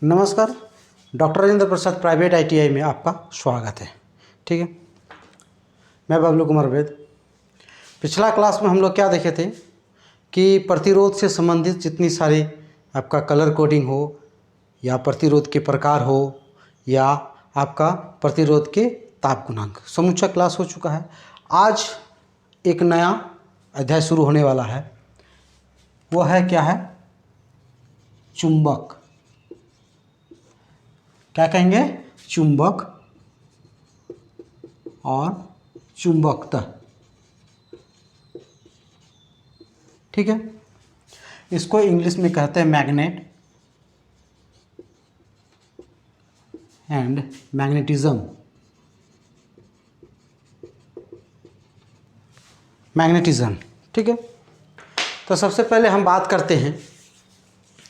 नमस्कार। Doctor Rajendra Prasad private ITI में आपका स्वागत है। ठीक है, मैं बबलू कुमार वैद। पिछला क्लास में हम लोग क्या देखे थे कि प्रतिरोध से संबंधित जितनी सारी आपका कलर कोडिंग हो या प्रतिरोध के प्रकार हो या आपका प्रतिरोध के ताप गुणांक, समूचा क्लास हो चुका है। आज एक नया अध्याय शुरू होने वाला है, वो है क्या है? चुंबक। क्या कहेंगे? चुंबक और चुंबकत्व। ठीक है, इसको इंग्लिश में कहते हैं मैग्नेट एंड मैग्नेटिज्म। मैग्नेटिज्म, ठीक है। तो सबसे पहले हम बात करते हैं,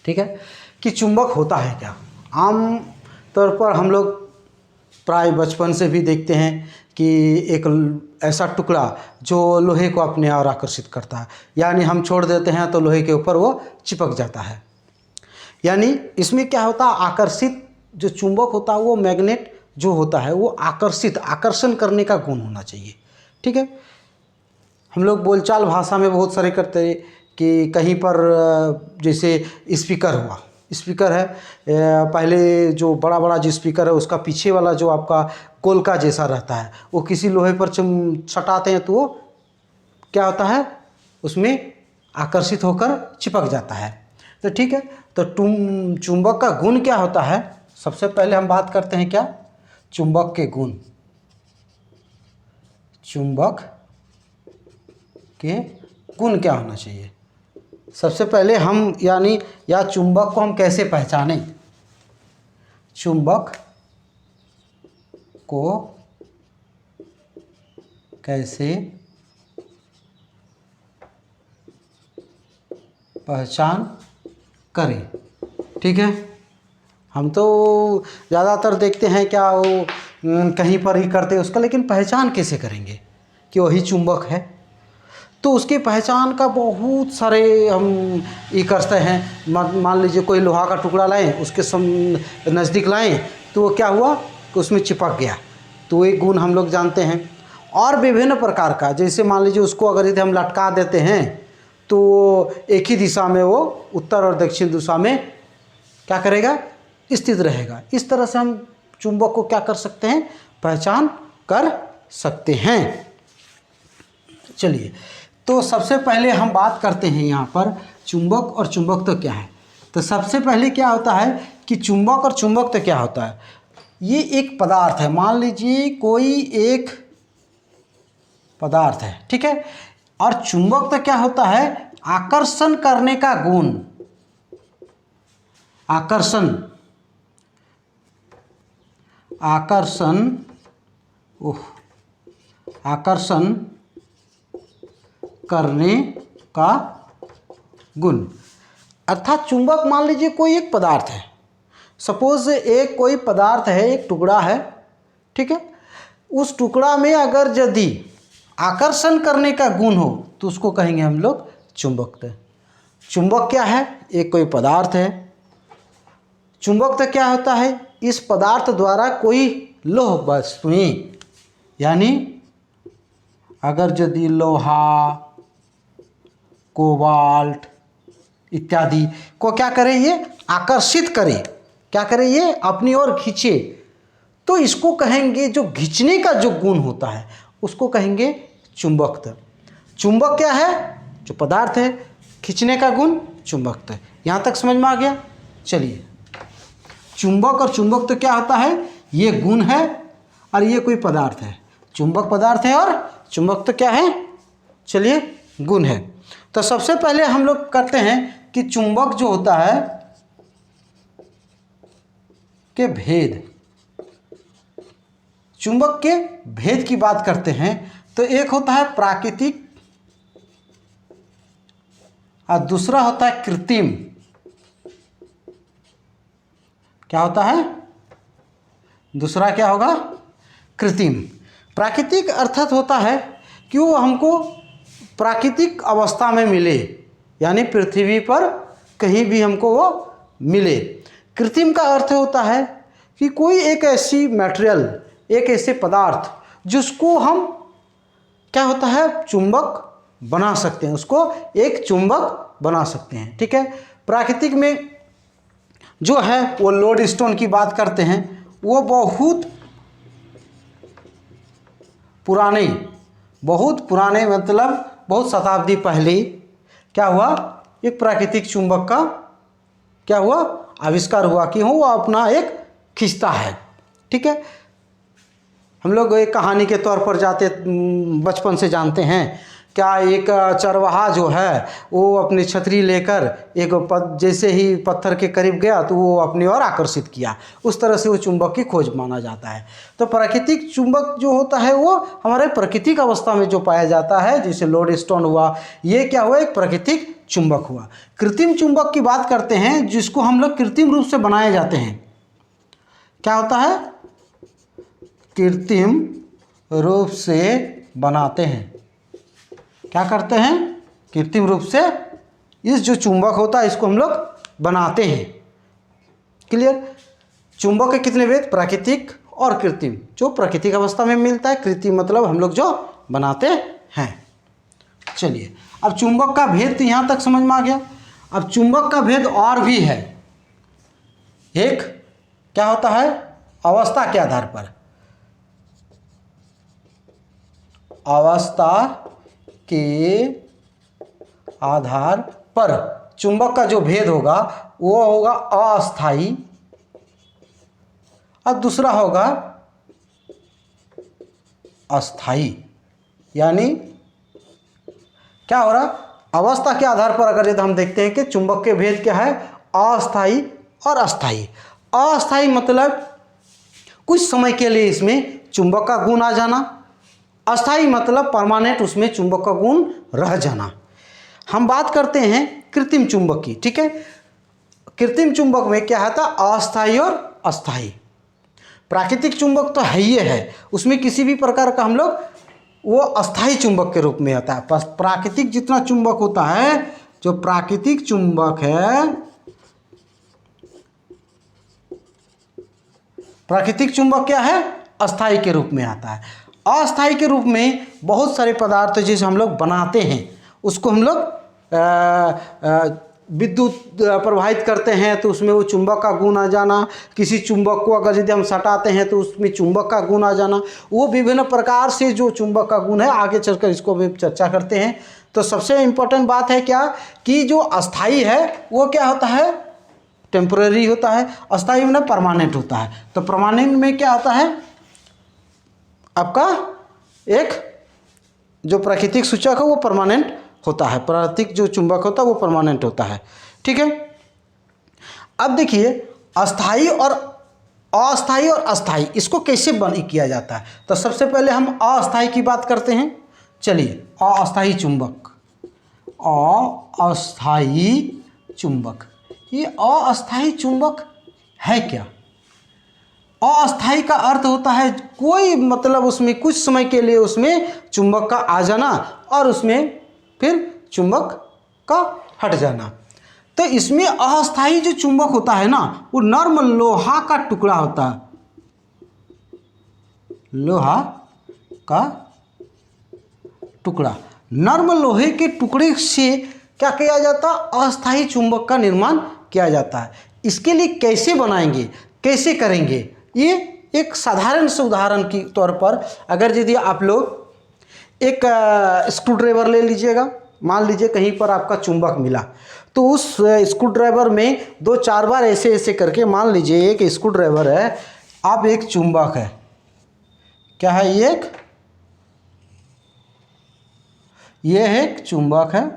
ठीक है, कि चुंबक होता है क्या। आम तौर पर हम लोग प्राय बचपन से भी देखते हैं कि एक ऐसा टुकड़ा जो लोहे को अपने ओर आकर्षित करता है, यानी हम छोड़ देते हैं तो लोहे के ऊपर वो चिपक जाता है। यानी इसमें क्या होता है, आकर्षित जो चुंबक होता है वो मैग्नेट जो होता है वो आकर्षण करने का गुण होना चाहिए। ठीक है, हम लोग बोलचाल भाषा में बहुत सारे करते हैं कि कहीं पर जैसे स्पीकर हुआ, स्पीकर है, पहले जो बड़ा बड़ा जो स्पीकर है उसका पीछे वाला जो आपका कोलका जैसा रहता है वो किसी लोहे पर सटाते हैं तो वो क्या होता है, उसमें आकर्षित होकर चिपक जाता है। तो ठीक है, तो चुंबक का गुण क्या होता है? सबसे पहले हम बात करते हैं क्या, चुंबक के गुण। चुंबक के गुण क्या होना चाहिए? सबसे पहले हम या चुंबक को हम कैसे पहचानें? चुंबक को कैसे पहचान करें? ठीक है, हम तो ज़्यादातर देखते हैं क्या वो कहीं पर ही करते हैं उसका, लेकिन पहचान कैसे करेंगे कि वही चुंबक है? तो उसके पहचान का बहुत सारे हम ये करते हैं। मान लीजिए कोई लोहा का टुकड़ा लाएं, उसके नज़दीक लाएं तो वो क्या हुआ कि उसमें चिपक गया, तो एक गुण हम लोग जानते हैं। और विभिन्न प्रकार का, जैसे मान लीजिए उसको अगर यदि हम लटका देते हैं तो एक ही दिशा में वो उत्तर और दक्षिण दिशा में क्या करेगा, स्थित रहेगा। इस तरह से हम चुंबक को क्या कर सकते हैं, पहचान कर सकते हैं। चलिए, तो सबसे पहले हम बात करते हैं यहाँ पर चुंबक और चुंबकत्व क्या है। तो सबसे पहले क्या होता है कि चुंबक और चुंबकत्व क्या होता है? ये एक पदार्थ है, मान लीजिए कोई एक पदार्थ है, ठीक है, और चुंबकत्व क्या होता है, आकर्षण करने का गुण। आकर्षण करने का गुण। अर्थात चुंबक, मान लीजिए कोई एक पदार्थ है, सपोज एक कोई पदार्थ है, एक टुकड़ा है, ठीक है, उस टुकड़ा में अगर यदि आकर्षण करने का गुण हो तो उसको कहेंगे हम लोग चुंबकत्व। चुंबक क्या है? एक कोई पदार्थ है। चुंबकत्व क्या होता है? इस पदार्थ द्वारा कोई लोह वस्तुएं, यानी अगर यदि लोहा, कोबाल्ट इत्यादि को क्या करे, ये आकर्षित करे, क्या करे, ये अपनी ओर खींचे, तो इसको कहेंगे, जो खींचने का जो गुण होता है उसको कहेंगे चुंबकत्व। चुंबक क्या है? जो पदार्थ है, खींचने का गुण चुंबकत्व। यहाँ तक समझ में आ गया? चलिए, चुंबक और चुंबकत्व क्या होता है? ये गुण है और ये कोई पदार्थ है। चुंबक पदार्थ है और चुंबकत्व क्या है? चलिए, गुण है। तो सबसे पहले हम लोग करते हैं कि चुंबक जो होता है के भेद, चुंबक के भेद की बात करते हैं। तो एक होता है प्राकृतिक और दूसरा होता है कृत्रिम। क्या होता है? दूसरा क्या होगा? कृत्रिम। प्राकृतिक अर्थात होता है कि वो हमको प्राकृतिक अवस्था में मिले, यानी पृथ्वी पर कहीं भी हमको वो मिले। कृत्रिम का अर्थ होता है कि कोई एक ऐसी मटेरियल, एक ऐसे पदार्थ जिसको हम क्या होता है चुंबक बना सकते हैं, उसको एक चुंबक बना सकते हैं। ठीक है, प्राकृतिक में जो है वो लोडस्टोन की बात करते हैं, वो बहुत पुराने मतलब बहुत शताब्दी पहले क्या हुआ, एक प्राकृतिक चुंबक का क्या हुआ आविष्कार हुआ कि वो अपना एक खींचता है। ठीक है, हम लोग एक कहानी के तौर पर जाते बचपन से जानते हैं, क्या एक चरवाहा जो है वो अपनी छतरी लेकर एक जैसे ही पत्थर के करीब गया तो वो अपनी ओर आकर्षित किया, उस तरह से वो चुंबक की खोज माना जाता है। तो प्राकृतिक चुंबक जो होता है वो हमारे प्राकृतिक अवस्था में जो पाया जाता है, जैसे लोडस्टोन हुआ, ये क्या हुआ एक प्राकृतिक चुंबक हुआ। कृत्रिम चुंबक की बात करते हैं जिसको हम लोग कृत्रिम रूप से बनाए जाते हैं। क्या होता है, कृत्रिम रूप से बनाते हैं। क्या करते हैं, कृत्रिम रूप से इस जो चुंबक होता है इसको हम लोग बनाते हैं। क्लियर, चुंबक के कितने भेद, प्राकृतिक और कृत्रिम। जो प्राकृतिक अवस्था में मिलता है, कृत्रिम मतलब हम लोग जो बनाते हैं। चलिए, अब चुंबक का भेद तो यहाँ तक समझ में आ गया। अब चुंबक का भेद और भी है। एक क्या होता है, अवस्था के आधार पर, अवस्था के आधार पर चुंबक का जो भेद होगा वो होगा अस्थाई, और दूसरा होगा अस्थाई। यानी क्या हो रहा, अवस्था के आधार पर अगर यदि हम देखते हैं कि चुंबक के भेद क्या है, अस्थाई और अस्थाई। अस्थाई मतलब कुछ समय के लिए इसमें चुंबक का गुण आ जाना, अस्थाई मतलब परमानेंट उसमें चुंबक का गुण रह जाना। हम बात करते हैं कृत्रिम चुंबक की। ठीक है, कृत्रिम चुंबक में क्या होता है, अस्थाई और अस्थाई। प्राकृतिक चुंबक तो है ही है, उसमें किसी भी प्रकार का हम लोग वो अस्थाई चुंबक के रूप में आता है। प्राकृतिक जितना चुंबक होता है, जो प्राकृतिक चुंबक है, प्राकृतिक चुंबक क्या है, अस्थाई के रूप में आता है। अस्थाई के रूप में बहुत सारे पदार्थ जैसे हम लोग बनाते हैं, उसको हम लोग विद्युत प्रवाहित करते हैं तो उसमें वो चुंबक का गुण आ जाना, किसी चुंबक को अगर यदि हम सटाते हैं तो उसमें चुंबक का गुण आ जाना, वो विभिन्न प्रकार से जो चुंबक का गुण है, आगे चलकर इसको भी चर्चा करते हैं। तो सबसे इम्पोर्टेंट बात है क्या, कि जो अस्थाई है वो क्या होता है, टेम्पररी होता है, अस्थाई मतलब परमानेंट होता है। तो परमानेंट में क्या होता है, आपका एक जो प्राकृतिक सूचक है वो परमानेंट होता है, प्राकृतिक जो चुंबक होता है वो परमानेंट होता है। ठीक है, अब देखिए अस्थाई और अस्थाई और अस्थाई इसको कैसे किया जाता है। तो सबसे पहले हम अस्थाई की बात करते हैं। चलिए, अस्थाई चुंबक, अस्थाई चुंबक, ये अस्थाई चुंबक है क्या। अस्थाई का अर्थ होता है कोई मतलब उसमें कुछ समय के लिए उसमें चुंबक का आ जाना और उसमें फिर चुंबक का हट जाना। तो इसमें अस्थाई जो चुंबक होता है ना, वो नर्म लोहा का टुकड़ा होता है, लोहा का टुकड़ा। नर्म लोहे के टुकड़े से क्या किया जाता, अस्थाई चुंबक का निर्माण किया जाता है। इसके लिए कैसे बनाएंगे, कैसे करेंगे, ये एक साधारण से उदाहरण के तौर पर अगर यदि आप लोग एक स्क्रू ड्राइवर ले लीजिएगा, मान लीजिए कहीं पर आपका चुंबक मिला, तो उस स्क्रू ड्राइवर में 2-4 बार ऐसे ऐसे करके, मान लीजिए एक स्क्रू ड्राइवर है, आप एक चुंबक है, क्या है ये एक चुंबक है।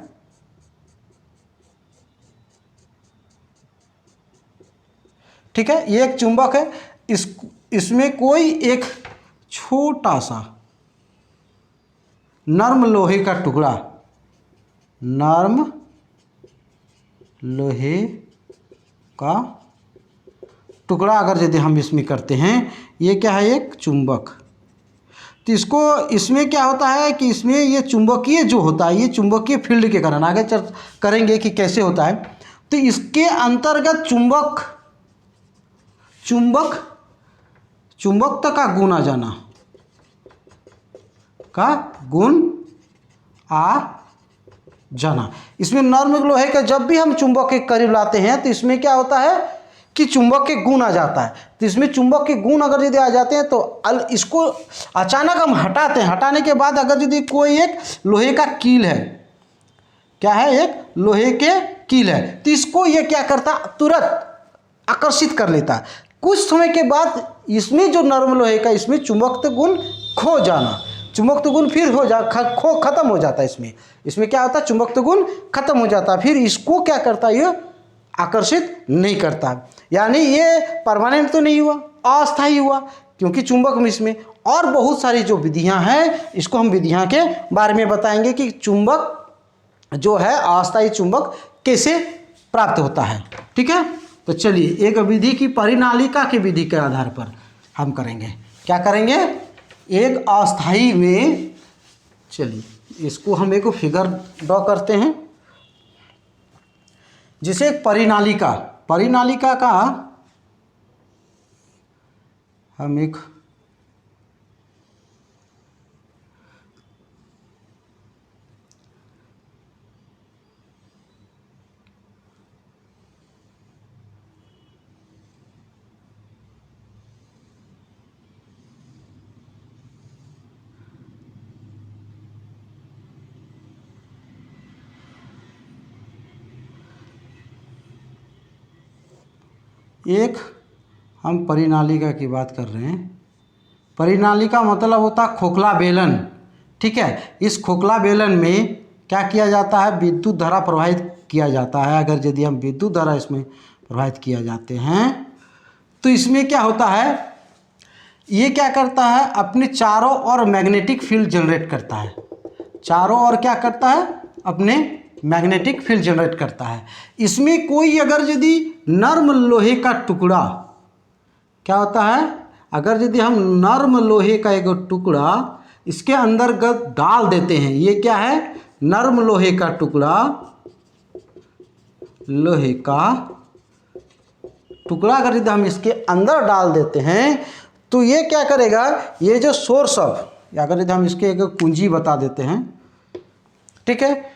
ठीक है, ये एक चुंबक है, इसमें कोई एक छोटा सा नर्म लोहे का टुकड़ा, नर्म लोहे का टुकड़ा अगर यदि हम इसमें करते हैं, ये क्या है, एक चुंबक। तो इसको इसमें क्या होता है कि इसमें ये चुंबकीय जो होता है, ये चुंबकीय फील्ड के कारण आगे करेंगे कि कैसे होता है। तो इसके अंतर्गत चुंबक चुंबकत्व का गुण आ जाना, का गुण आ जाना। इसमें नर्म लोहे का जब भी हम चुंबक के करीब लाते हैं तो इसमें क्या होता है कि चुंबक के गुण आ जाता है। तो इसमें चुंबक के गुण अगर यदि आ जाते हैं तो इसको अचानक हम हटाते हैं। हटाने के बाद अगर यदि कोई एक लोहे का कील है, क्या है, एक लोहे के कील है, तो इसको ये क्या करता, तुरंत आकर्षित कर लेता है। कुछ समय के बाद इसमें जो नरम लोहे का, इसमें चुंबकत्व गुण खो जाना, चुंबकत्व गुण फिर खत्म हो जाता है। इसमें क्या होता है, चुंबकत्व गुण खत्म हो जाता है। फिर इसको क्या करता है, ये आकर्षित नहीं करता। यानी ये परमानेंट तो नहीं हुआ, अस्थायी हुआ, क्योंकि चुंबक में इसमें और बहुत सारी जो विधियां हैं, इसको हम विधियां के बारे में बताएंगे कि चुंबक जो है अस्थायी चुंबक कैसे प्राप्त होता है। ठीक है, तो चलिए एक विधि की परिनालिका की विधि के आधार पर हम करेंगे, क्या करेंगे, एक अस्थायी में, चलिए इसको हम एक फिगर ड्रॉ करते हैं, जिसे परिनालिका का हम एक हम परिनालिका की बात कर रहे हैं। परिनालिका मतलब होता है खोखला बेलन। ठीक है, इस खोखला बेलन में क्या किया जाता है, विद्युत धारा प्रवाहित किया जाता है। अगर यदि हम विद्युत धारा इसमें प्रवाहित किया जाते हैं तो इसमें क्या होता है, ये क्या करता है, अपने चारों ओर मैग्नेटिक फील्ड जनरेट करता है। चारों ओर क्या करता है, अपने मैग्नेटिक फील्ड जनरेट करता है। इसमें कोई अगर यदि नर्म लोहे का टुकड़ा, क्या होता है, अगर यदि हम नर्म लोहे का एक टुकड़ा इसके अंतर्गत डाल देते हैं, ये क्या है, नर्म लोहे का टुकड़ा, लोहे का टुकड़ा अगर यदि हम इसके अंदर डाल देते हैं तो ये क्या करेगा, ये जो सोर्स ऑफ, अगर यदि हम इसके एक कुंजी बता देते हैं, ठीक है,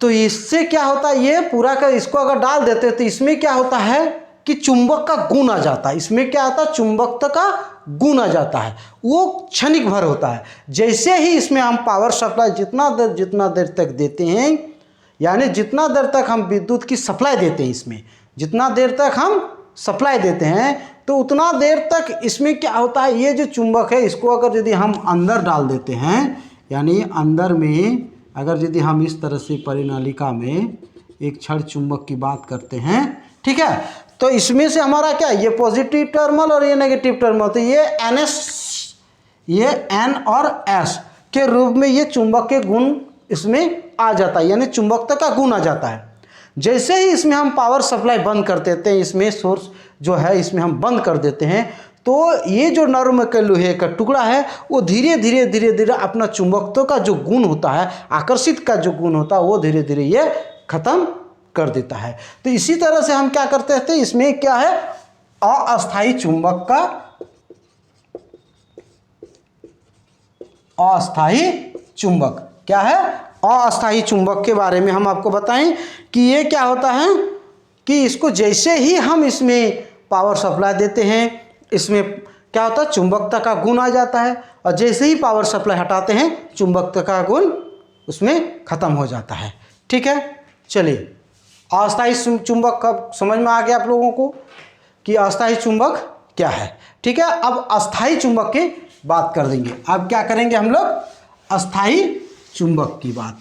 तो इससे क्या होता है, ये पूरा का इसको अगर डाल देते हैं तो इसमें क्या होता है कि चुंबक का गुण आ जाता है। इसमें क्या आता है, चुंबकत्व का गुण आ जाता है, वो क्षणिक भर होता है। जैसे ही इसमें हम पावर सप्लाई जितना देर तक देते हैं, यानी जितना देर तक हम विद्युत की सप्लाई देते हैं, इसमें जितना देर तक हम सप्लाई देते हैं तो उतना देर तक इसमें क्या होता है, ये जो चुंबक है इसको अगर यदि हम अंदर डाल देते हैं, यानी अंदर में अगर यदि हम इस तरह से परिनालिका में एक क्षण चुंबक की बात करते हैं, ठीक है, तो इसमें से हमारा क्या, ये पॉजिटिव टर्मिनल और ये नेगेटिव टर्मिनल, तो ये NS, ये N और S के रूप में ये चुंबक के गुण इसमें आ जाता है, यानी चुंबकत्व का गुण आ जाता है। जैसे ही इसमें हम पावर सप्लाई बंद कर देते हैं, इसमें सोर्स जो है इसमें हम बंद कर देते हैं, तो ये जो नर्म के लोहे का टुकड़ा है वो धीरे धीरे अपना चुंबकत्व का जो गुण होता है, आकर्षित का जो गुण होता है, वो धीरे धीरे ये खत्म कर देता है। तो इसी तरह से हम क्या करते हैं, इसमें क्या है, अस्थायी चुंबक का, अस्थायी चुंबक क्या है, अस्थायी चुंबक के बारे में हम आपको बताएं कि ये क्या होता है कि इसको जैसे ही हम इसमें पावर सप्लाई देते हैं, इसमें क्या होता है, चुंबकत्व का गुण आ जाता है, और जैसे ही पावर सप्लाई हटाते हैं चुंबकत्व का गुण उसमें खत्म हो जाता है। ठीक है, चलिए अस्थायी चुंबक का समझ में आ गया आप लोगों को कि अस्थायी चुंबक क्या है। ठीक है, अब अस्थायी चुंबक की बात कर देंगे। अब क्या करेंगे हम लोग, अस्थायी चुंबक की बात।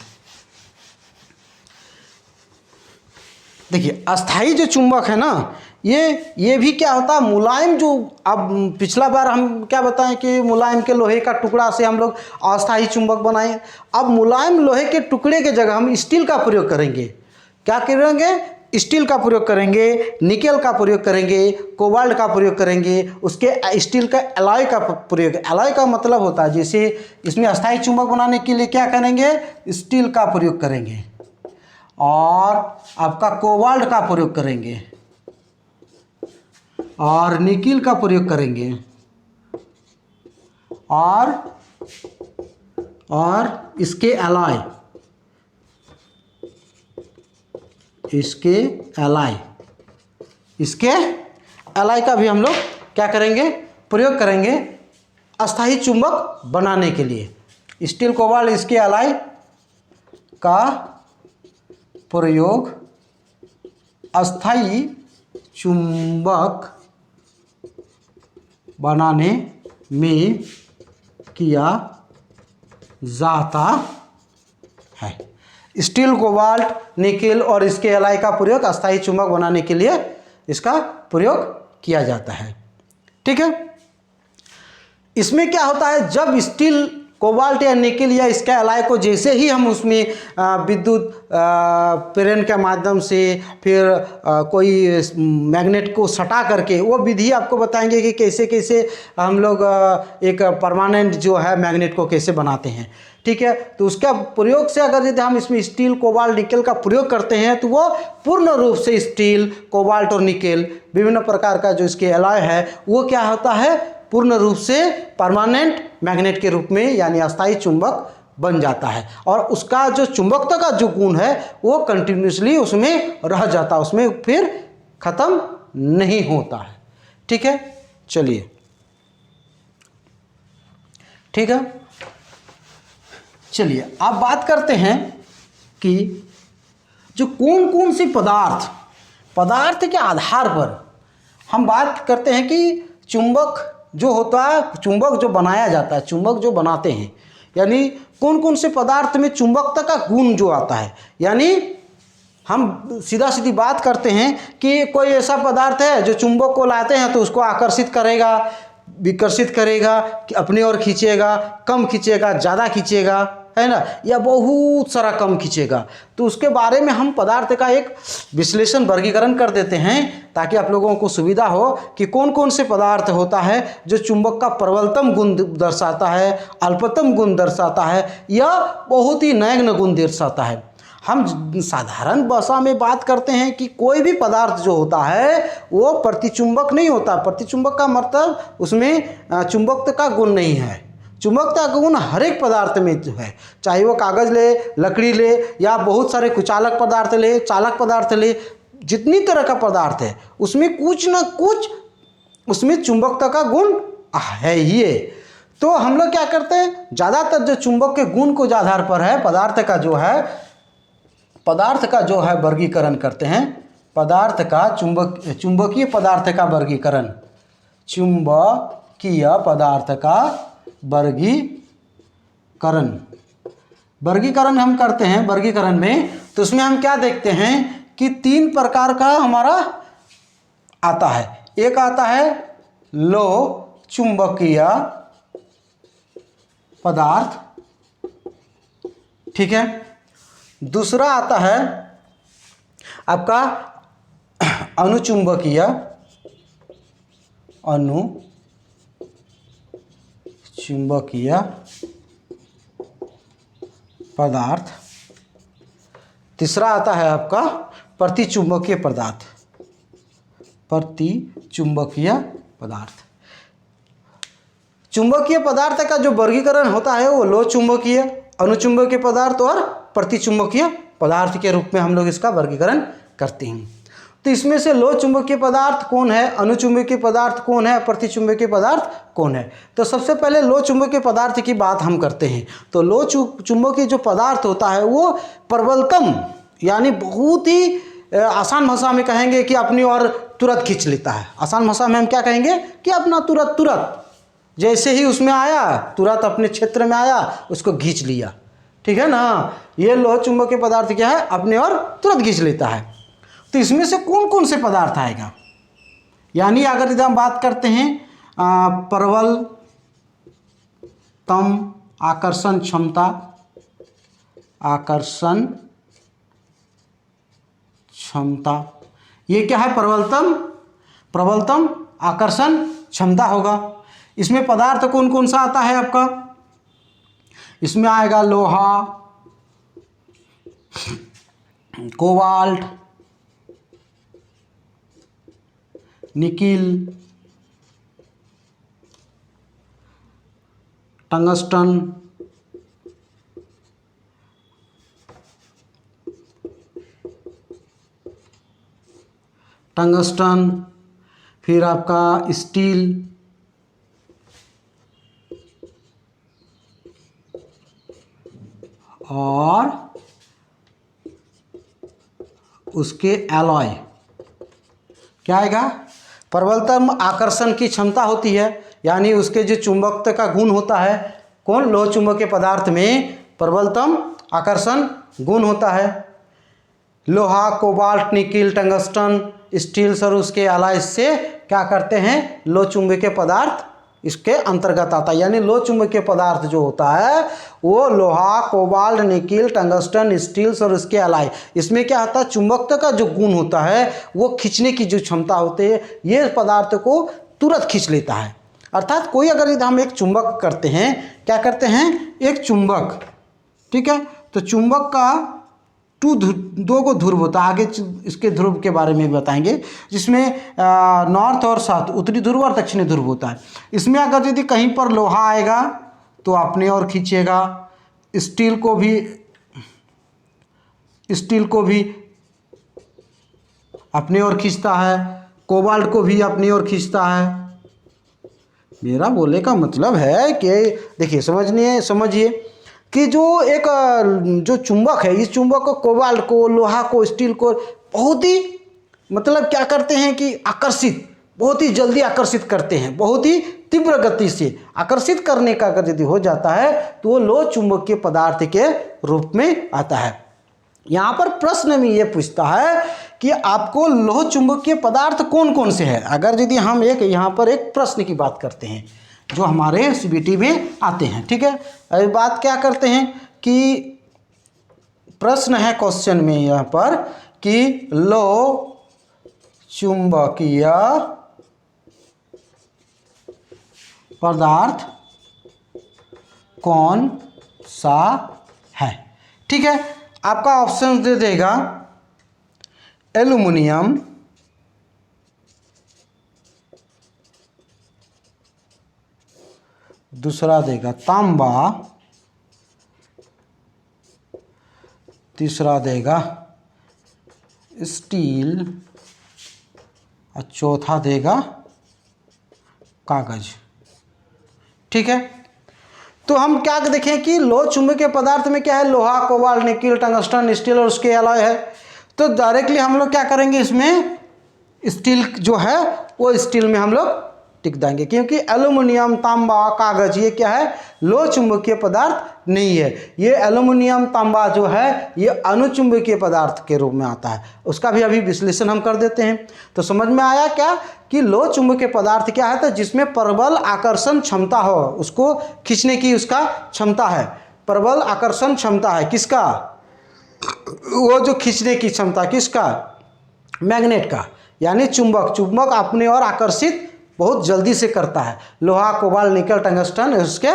देखिए अस्थायी जो चुंबक है ना, ये भी क्या होता है, मुलायम, जो अब पिछला बार हम क्या बताएं कि मुलायम के लोहे का टुकड़ा से हम लोग अस्थायी चुंबक बनाए। अब मुलायम लोहे के टुकड़े के जगह हम स्टील का प्रयोग करेंगे। क्या करेंगे, स्टील का प्रयोग करेंगे, निकेल का प्रयोग करेंगे, कोबाल्ट का प्रयोग करेंगे, उसके स्टील का एलॉय का प्रयोग। एलॉय का मतलब होता है, जैसे इसमें अस्थायी चुंबक बनाने के लिए क्या करेंगे, स्टील का प्रयोग करेंगे और आपका कोबाल्ट का प्रयोग करेंगे। और निकिल का प्रयोग करेंगे और इसके एलॉय, इसके एलॉय का भी हम लोग क्या करेंगे, प्रयोग करेंगे अस्थायी चुंबक बनाने के लिए। स्टील कोबाल्ट इसके एलॉय का प्रयोग अस्थायी चुंबक बनाने में किया जाता है। स्टील कोबाल्ट निकिल और इसके एलॉय का प्रयोग अस्थायी चुंबक बनाने के लिए इसका प्रयोग किया जाता है। ठीक है, इसमें क्या होता है, जब स्टील कोबाल्ट या निकिल या इसका एलॉय को जैसे ही हम उसमें विद्युत प्रेरण के माध्यम से फिर कोई मैग्नेट को सटा करके, वो विधि आपको बताएंगे कि कैसे कैसे हम लोग एक परमानेंट जो है मैग्नेट को कैसे बनाते हैं। ठीक है, तो उसका प्रयोग से अगर यदि हम इसमें स्टील कोबाल्ट निकिल का प्रयोग करते हैं तो वो पूर्ण रूप से स्टील कोबाल्ट और निकिल विभिन्न प्रकार का जो इसके एलॉय है वो क्या होता है, पूर्ण रूप से परमानेंट मैग्नेट के रूप में यानी अस्थायी चुंबक बन जाता है और उसका जो चुंबकता का जो गुण है वो कंटिन्यूसली उसमें रह जाता है, उसमें फिर खत्म नहीं होता है। ठीक है, चलिए ठीक है, चलिए अब बात करते हैं कि जो कौन कौन से पदार्थ के आधार पर हम बात करते हैं कि चुंबक जो होता है, चुंबक जो बनाया जाता है, चुंबक जो बनाते हैं, यानी कौन कौन से पदार्थ में चुंबकता का गुण जो आता है। यानी हम सीधा सीधी बात करते हैं कि कोई ऐसा पदार्थ है जो चुंबक को लाते हैं तो उसको आकर्षित करेगा, विकर्षित करेगा, कि अपनी ओर खींचेगा, कम खींचेगा, ज़्यादा खींचेगा, है ना, या बहुत सारा कम खींचेगा। तो उसके बारे में हम पदार्थ का एक विश्लेषण वर्गीकरण कर देते हैं ताकि आप लोगों को सुविधा हो कि कौन कौन से पदार्थ होता है जो चुंबक का प्रबलतम गुण दर्शाता है, अल्पतम गुण दर्शाता है या बहुत ही नगण्य गुण दर्शाता है। हम साधारण भाषा में बात करते हैं कि कोई भी पदार्थ जो होता है वो प्रतिचुंबक नहीं होता। प्रतिचुंबक का मतलब उसमें चुंबकत्व का गुण नहीं है। चुंबकता का गुण हर एक पदार्थ में जो है, चाहे वो कागज ले, लकड़ी ले या बहुत सारे कुचालक पदार्थ ले, चालक पदार्थ ले, जितनी तरह का पदार्थ है उसमें कुछ न कुछ उसमें चुंबकता का गुण है ही है। तो हम लोग क्या करते हैं, ज़्यादातर जो चुंबक के गुण को आधार पर है पदार्थ का जो है वर्गीकरण करते हैं। पदार्थ का चुंबकीय पदार्थ का वर्गीकरण, चुंबकीय पदार्थ का वर्गीकरण हम करते हैं। वर्गीकरण में तो उसमें हम क्या देखते हैं कि 3 प्रकार का हमारा आता है। एक आता है लो चुंबकीय पदार्थ, ठीक है। दूसरा आता है आपका अनुचुंबकीय पदार्थ। तीसरा आता है आपका प्रतिचुंबकीय पदार्थ। चुंबकीय पदार्थ का जो वर्गीकरण होता है वो लो चुंबकीय, अनुचुंबकीय पदार्थ और प्रतिचुंबकीय पदार्थ के रूप में हम लोग इसका वर्गीकरण करते हैं। तो इसमें से लो चुंबकीय पदार्थ कौन है, अनुचुंबकीय पदार्थ कौन है, प्रतिचुंबकीय पदार्थ कौन है। तो सबसे पहले लो चुंबकीय पदार्थ की बात हम करते हैं। तो लो चुंबकीय जो पदार्थ होता है वो प्रबलतम, यानी बहुत ही आसान भाषा में कहेंगे कि अपनी ओर तुरंत खींच लेता है। आसान भाषा में हम क्या कहेंगे कि अपना तुरंत जैसे ही उसमें आया तुरंत अपने क्षेत्र में आया उसको खींच लिया, ठीक है ना। ये लोह चुंबकीय पदार्थ क्या है, अपने ओर तुरंत खींच लेता है। तो इसमें से कौन कौन से पदार्थ आएगा, यानी अगर इधर हम बात करते हैं प्रबलतम आकर्षण क्षमता, ये क्या है, प्रबलतम आकर्षण क्षमता होगा। इसमें पदार्थ कौन कौन सा आता है आपका, इसमें आएगा लोहा, कोबाल्ट, निकिल, टंगस्टन, फिर आपका स्टील, और उसके एलॉय। क्या आएगा? प्रबलतम आकर्षण की क्षमता होती है, यानी उसके जो चुंबकत्व का गुण होता है, कौन? लोह चुंबकीय पदार्थ में प्रबलतम आकर्षण गुण होता है। लोहा, कोबाल्ट, निकिल, टंगस्टन, स्टील और उसके एलॉय से क्या करते हैं? लोह चुंबकीय पदार्थ इसके अंतर्गत आता है। यानी लोह चुंबकीय पदार्थ जो होता है वो लोहा, कोबाल्ट, निकिल, टंगस्टन, स्टील्स और उसके एलॉय, इसमें क्या होता है? चुंबकत्व का जो गुण होता है वो खींचने की जो क्षमता होती है, ये पदार्थ को तुरंत खींच लेता है। अर्थात कोई अगर यदि हम एक चुंबक करते हैं, क्या करते हैं? एक चुंबक, ठीक है, तो चुंबक का दो को ध्रुव होता है। आगे इसके ध्रुव के बारे में बताएंगे, जिसमें नॉर्थ और साउथ, उत्तरी ध्रुव और दक्षिणी ध्रुव होता है। इसमें अगर यदि कहीं पर लोहा आएगा तो अपने ओर खींचेगा, स्टील को भी अपने ओर खींचता है, कोबाल्ट को भी अपनी ओर खींचता है। मेरा बोलने का मतलब है कि देखिए, समझिए कि जो चुंबक है, इस चुंबक को, कोबाल्ट को, लोहा को, स्टील को बहुत ही मतलब क्या करते हैं कि बहुत ही जल्दी आकर्षित करते हैं, बहुत ही तीव्र गति से आकर्षित करने का अगर यदि हो जाता है तो वो लोह चुंबकीय पदार्थ के रूप में आता है। यहाँ पर प्रश्न में ये पूछता है कि आपको लोह चुंबकीय पदार्थ कौन कौन से हैं। अगर यदि हम यहाँ पर एक प्रश्न की बात करते हैं जो हमारे सीबीटी में आते हैं, ठीक है। अभी बात क्या करते हैं कि प्रश्न है क्वेश्चन में यहाँ पर कि लोह चुंबकीय पदार्थ कौन सा है, ठीक है। आपका ऑप्शन दे देगा एल्युमिनियम, दूसरा देगा तांबा, तीसरा देगा स्टील और चौथा देगा कागज, ठीक है। तो हम क्या देखें कि लोह चुंबकीय पदार्थ में क्या है? लोहा, कोबाल्ट, निकिल, टंगस्टन, स्टील और उसके एलॉय है। तो डायरेक्टली हम लोग क्या करेंगे, इसमें स्टील जो है वो स्टील में हम लोग टिक देंगे, क्योंकि एल्युमिनियम, तांबा, कागज ये क्या है? लोह चुंबकीय पदार्थ नहीं है। ये एल्युमिनियम, तांबा जो है ये अनुचुंबकीय पदार्थ के रूप में आता है। उसका भी अभी विश्लेषण हम कर देते हैं। तो समझ में आया क्या कि लोह चुंबकीय पदार्थ क्या है? तो जिसमें प्रबल आकर्षण क्षमता हो, उसको खींचने की उसका क्षमता है। प्रबल आकर्षण क्षमता है किसका? वो जो खींचने की क्षमता किसका? मैग्नेट का, यानी चुंबक अपने और आकर्षित बहुत जल्दी से करता है। लोहा, कोबाल्ट, निकल, टंगस्टन उसके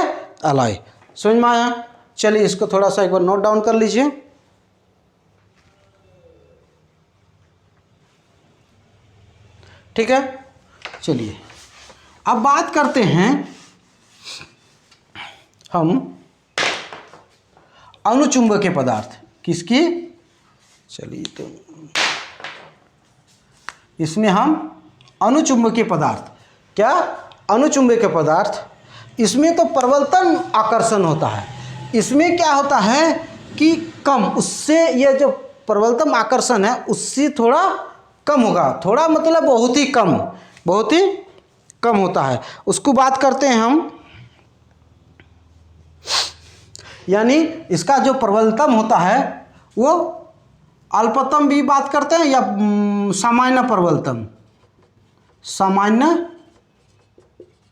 एलॉय। समझ में आया? चलिए इसको थोड़ा सा एक बार नोट डाउन कर लीजिए। ठीक है, चलिए अब बात करते हैं हम अनुचुंबकीय पदार्थ किसकी। चलिए तो इसमें हम अनुचुंबकीय पदार्थ, क्या अनुचुंबकीय पदार्थ, इसमें तो प्रबलतम आकर्षण होता है। इसमें क्या होता है कि कम, उससे ये जो प्रबलतम आकर्षण है उससे थोड़ा कम होगा, थोड़ा मतलब बहुत ही कम होता है। उसको बात करते हैं हम, यानी इसका जो प्रबलतम होता है वो अल्पतम भी बात करते हैं या सामान्य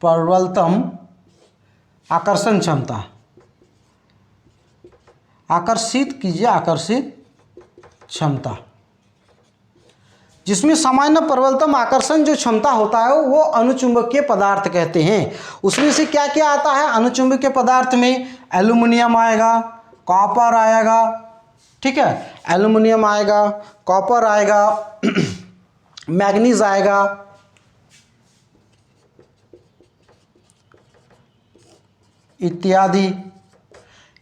प्रबलतम आकर्षण क्षमता, आकर्षित क्षमता, जिसमें सामान्य प्रबलतम आकर्षण जो क्षमता होता है वो अनुचुंबकीय पदार्थ कहते हैं। उसमें से क्या क्या आता है अनुचुंबकीय पदार्थ में? एल्युमिनियम आएगा, कॉपर आएगा, ठीक है, एल्युमिनियम आएगा, कॉपर आएगा, मैग्नीज आएगा, इत्यादि,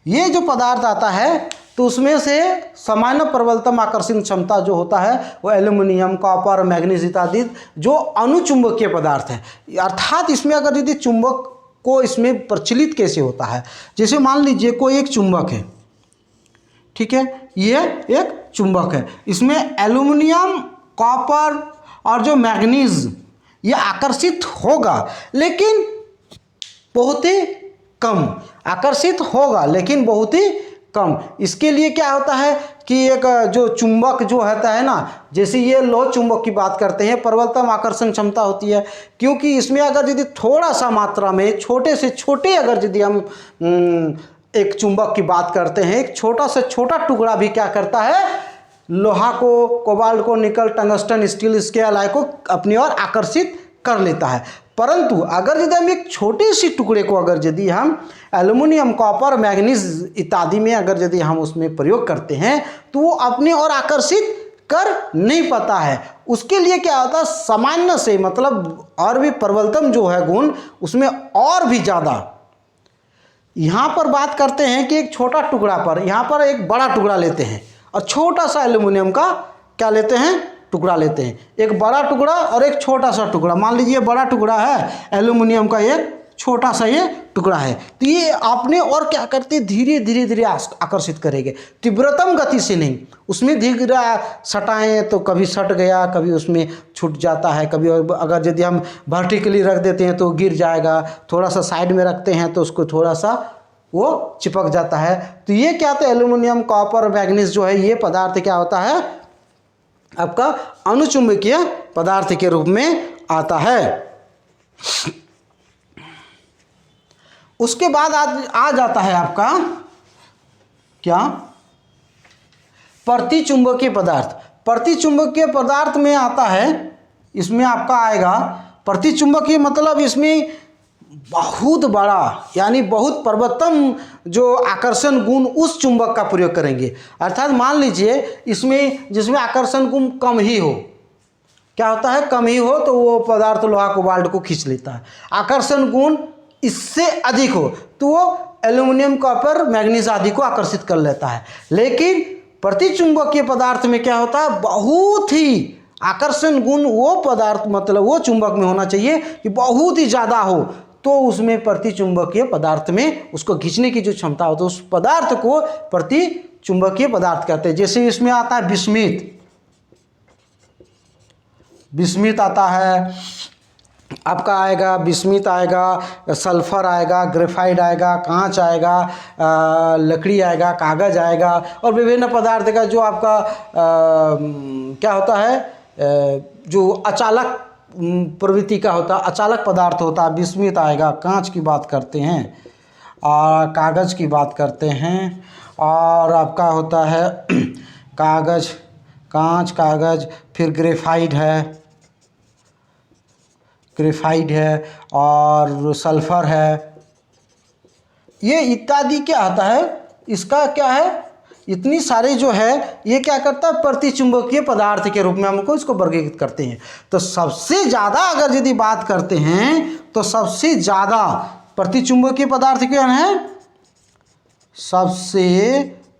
ये जो पदार्थ आता है तो उसमें से सामान्य प्रबलतम आकर्षण क्षमता जो होता है वो एल्यूमिनियम, कॉपर, मैग्नीज इत्यादि जो अनुचुंबकीय पदार्थ है। अर्थात इसमें अगर यदि चुंबक को इसमें प्रचलित कैसे होता है, जैसे मान लीजिए कोई एक चुंबक है, ठीक है, ये एक चुंबक है, इसमें एल्यूमिनियम, कॉपर और जो मैग्नीज ये आकर्षित होगा, लेकिन बहुत ही कम आकर्षित होगा, लेकिन बहुत ही कम। इसके लिए क्या होता है कि एक जो चुंबक जो होता है ना, जैसे ये लोह चुंबक की बात करते हैं, प्रबलतम आकर्षण क्षमता होती है, क्योंकि इसमें अगर यदि थोड़ा सा मात्रा में छोटे से छोटे अगर यदि हम एक चुंबक की बात करते हैं, एक छोटा से छोटा टुकड़ा भी क्या करता है, लोहा को, कोबाल्ट को, निकल, टंगस्टन, स्टील, इसके अलाय को अपनी ओर आकर्षित कर लेता है। परंतु अगर यदि हम एक छोटे सी टुकड़े को अगर यदि हम एल्यूमिनियम, कॉपर, मैग्नीज इत्यादि में अगर यदि हम उसमें प्रयोग करते हैं तो वो अपने और आकर्षित कर नहीं पाता है। उसके लिए क्या होता है, सामान्य से मतलब और भी प्रबलतम जो है गुण उसमें और भी ज़्यादा। यहाँ पर बात करते हैं कि एक छोटा टुकड़ा पर, यहाँ पर एक बड़ा टुकड़ा लेते हैं और छोटा सा एल्यूमिनियम का क्या लेते हैं, टुकड़ा लेते हैं। एक बड़ा टुकड़ा और एक छोटा सा टुकड़ा, मान लीजिए बड़ा टुकड़ा है एल्यूमिनियम का, एक छोटा सा ये टुकड़ा है, तो ये आपने और क्या करते धीरे धीरे धीरे आकर्षित करेंगे, तीव्रतम गति से नहीं। उसमें धीरे सटाएं तो कभी सट गया, कभी उसमें छूट जाता है, कभी अगर यदि हम वर्टिकली रख देते हैं तो गिर जाएगा, थोड़ा सा साइड में रखते हैं तो उसको थोड़ा सा वो चिपक जाता है। तो ये क्या होता है, एल्यूमिनियम, कॉपर, मैग्नीज जो है ये पदार्थ क्या होता है, आपका अनुचुंबकीय पदार्थ के रूप में आता है। उसके बाद आ जाता है आपका क्या, प्रतिचुंबकीय पदार्थ। प्रतिचुंबकीय पदार्थ में आता है, इसमें आपका आएगा प्रतिचुंबकीय मतलब इसमें बहुत बड़ा यानी बहुत प्रबलतम जो आकर्षण गुण उस चुंबक का प्रयोग करेंगे। अर्थात मान लीजिए इसमें जिसमें आकर्षण गुण कम ही हो, क्या होता है, कम ही हो, तो वो पदार्थ लोहा कोबाल्ट को खींच लेता है। आकर्षण गुण इससे अधिक हो तो वो एल्यूमिनियम, कॉपर, मैग्नीज आदि को आकर्षित कर लेता है। लेकिन प्रतिचुंबकीय पदार्थ में क्या होता है, बहुत ही आकर्षण गुण वो पदार्थ मतलब वो चुंबक में होना चाहिए कि बहुत ही ज़्यादा हो, तो उसमें प्रतिचुंबकीय पदार्थ में उसको खींचने की जो क्षमता होती है उस पदार्थ को प्रतिचुंबकीय पदार्थ कहते हैं। जैसे इसमें आता है बिस्मिथ, बिस्मिथ आता है आपका, आएगा बिस्मिथ आएगा, सल्फर आएगा, ग्रेफाइट आएगा, कांच आएगा, लकड़ी आएगा, कागज़ आएगा और विभिन्न पदार्थ का जो आपका क्या होता है, जो अचालक प्रवृत्ति का होता है, अचालक पदार्थ होता है, बिस्मिथ आएगा। कांच की बात करते हैं और कागज़ की बात करते हैं, और आपका होता है कागज़, कांच, कागज़, फिर ग्रेफाइट है, ग्रेफाइट है और सल्फर है, ये इत्यादि क्या आता है, इसका क्या है, इतनी सारे जो है ये क्या करता है, प्रतिचुंबकीय पदार्थ के रूप में हमको इसको वर्गीकृत करते हैं। तो सबसे ज़्यादा अगर यदि बात करते हैं तो सबसे ज़्यादा प्रतिचुंबकीय पदार्थ क्या है, सबसे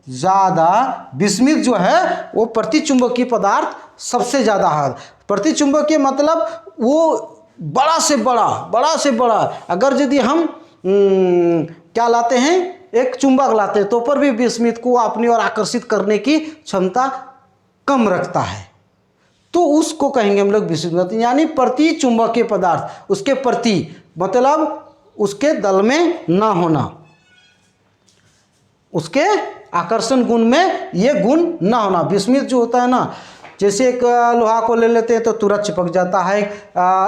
ज़्यादा बिस्मिथ जो है वो प्रतिचुंबकीय पदार्थ सबसे ज़्यादा है। प्रतिचुंबकीय मतलब वो बड़ा से बड़ा, बड़ा से बड़ा, अगर यदि हम क्या लाते हैं, एक चुंबक लाते हैं तो पर भी बिस्मिथ को अपनी ओर आकर्षित करने की क्षमता कम रखता है, तो उसको कहेंगे हम लोग बिस्मिथ, यानी प्रतिचुंबकीय पदार्थ, उसके प्रति मतलब उसके दल में ना होना, उसके आकर्षण गुण में ये गुण ना होना। बिस्मिथ जो होता है ना, जैसे एक लोहा को ले लेते हैं तो तुरंत चिपक जाता है,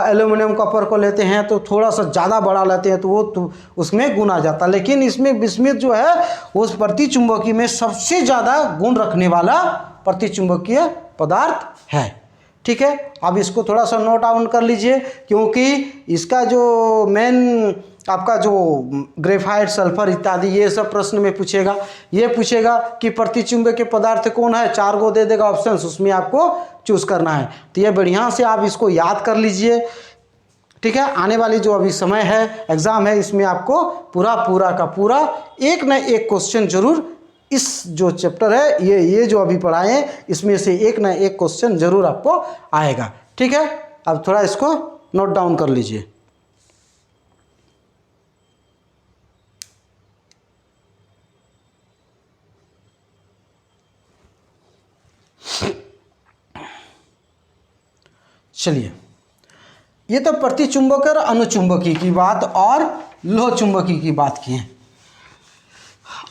एल्यूमिनियम, कॉपर को लेते हैं तो थोड़ा सा ज़्यादा बड़ा लेते हैं तो वो उसमें गुण आ जाता है। लेकिन इसमें बिस्मिथ जो है उस प्रतिचुंबकीय में सबसे ज़्यादा गुण रखने वाला प्रतिचुंबकीय पदार्थ है। ठीक है, अब इसको थोड़ा सा नोट डाउन कर लीजिए, क्योंकि इसका जो मेन आपका जो ग्रेफाइट, सल्फर इत्यादि ये सब प्रश्न में पूछेगा। ये पूछेगा कि प्रतिचुंबकीय पदार्थ कौन है, 4 को दे देगा ऑप्शंस, उसमें आपको चूज करना है। तो ये बढ़िया से आप इसको याद कर लीजिए। ठीक है, आने वाली जो अभी समय है, एग्ज़ाम है, इसमें आपको पूरा का पूरा एक न एक क्वेश्चन जरूर, इस जो चैप्टर है ये जो अभी पढ़ाए हैं इसमें से एक न एक क्वेश्चन जरूर आपको आएगा। ठीक है, अब थोड़ा इसको नोट डाउन कर लीजिए। चलिए, ये तो प्रतिचुंबक और अनुचुंबकी की बात और लोह चुंबकी की बात की है।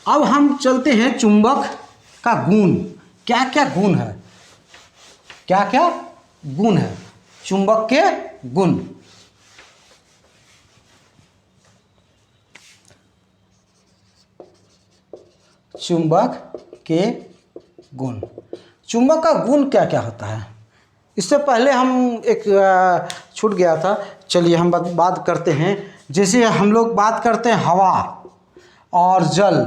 अब हम चलते हैं चुंबक का गुण, क्या क्या गुण है, क्या क्या गुण है चुंबक के गुण। चुंबक के गुण, चुंबक का गुण क्या क्या होता है, इससे पहले हम एक छूट गया था, चलिए हम बात करते हैं। जैसे हम लोग बात करते हैं हवा और जल,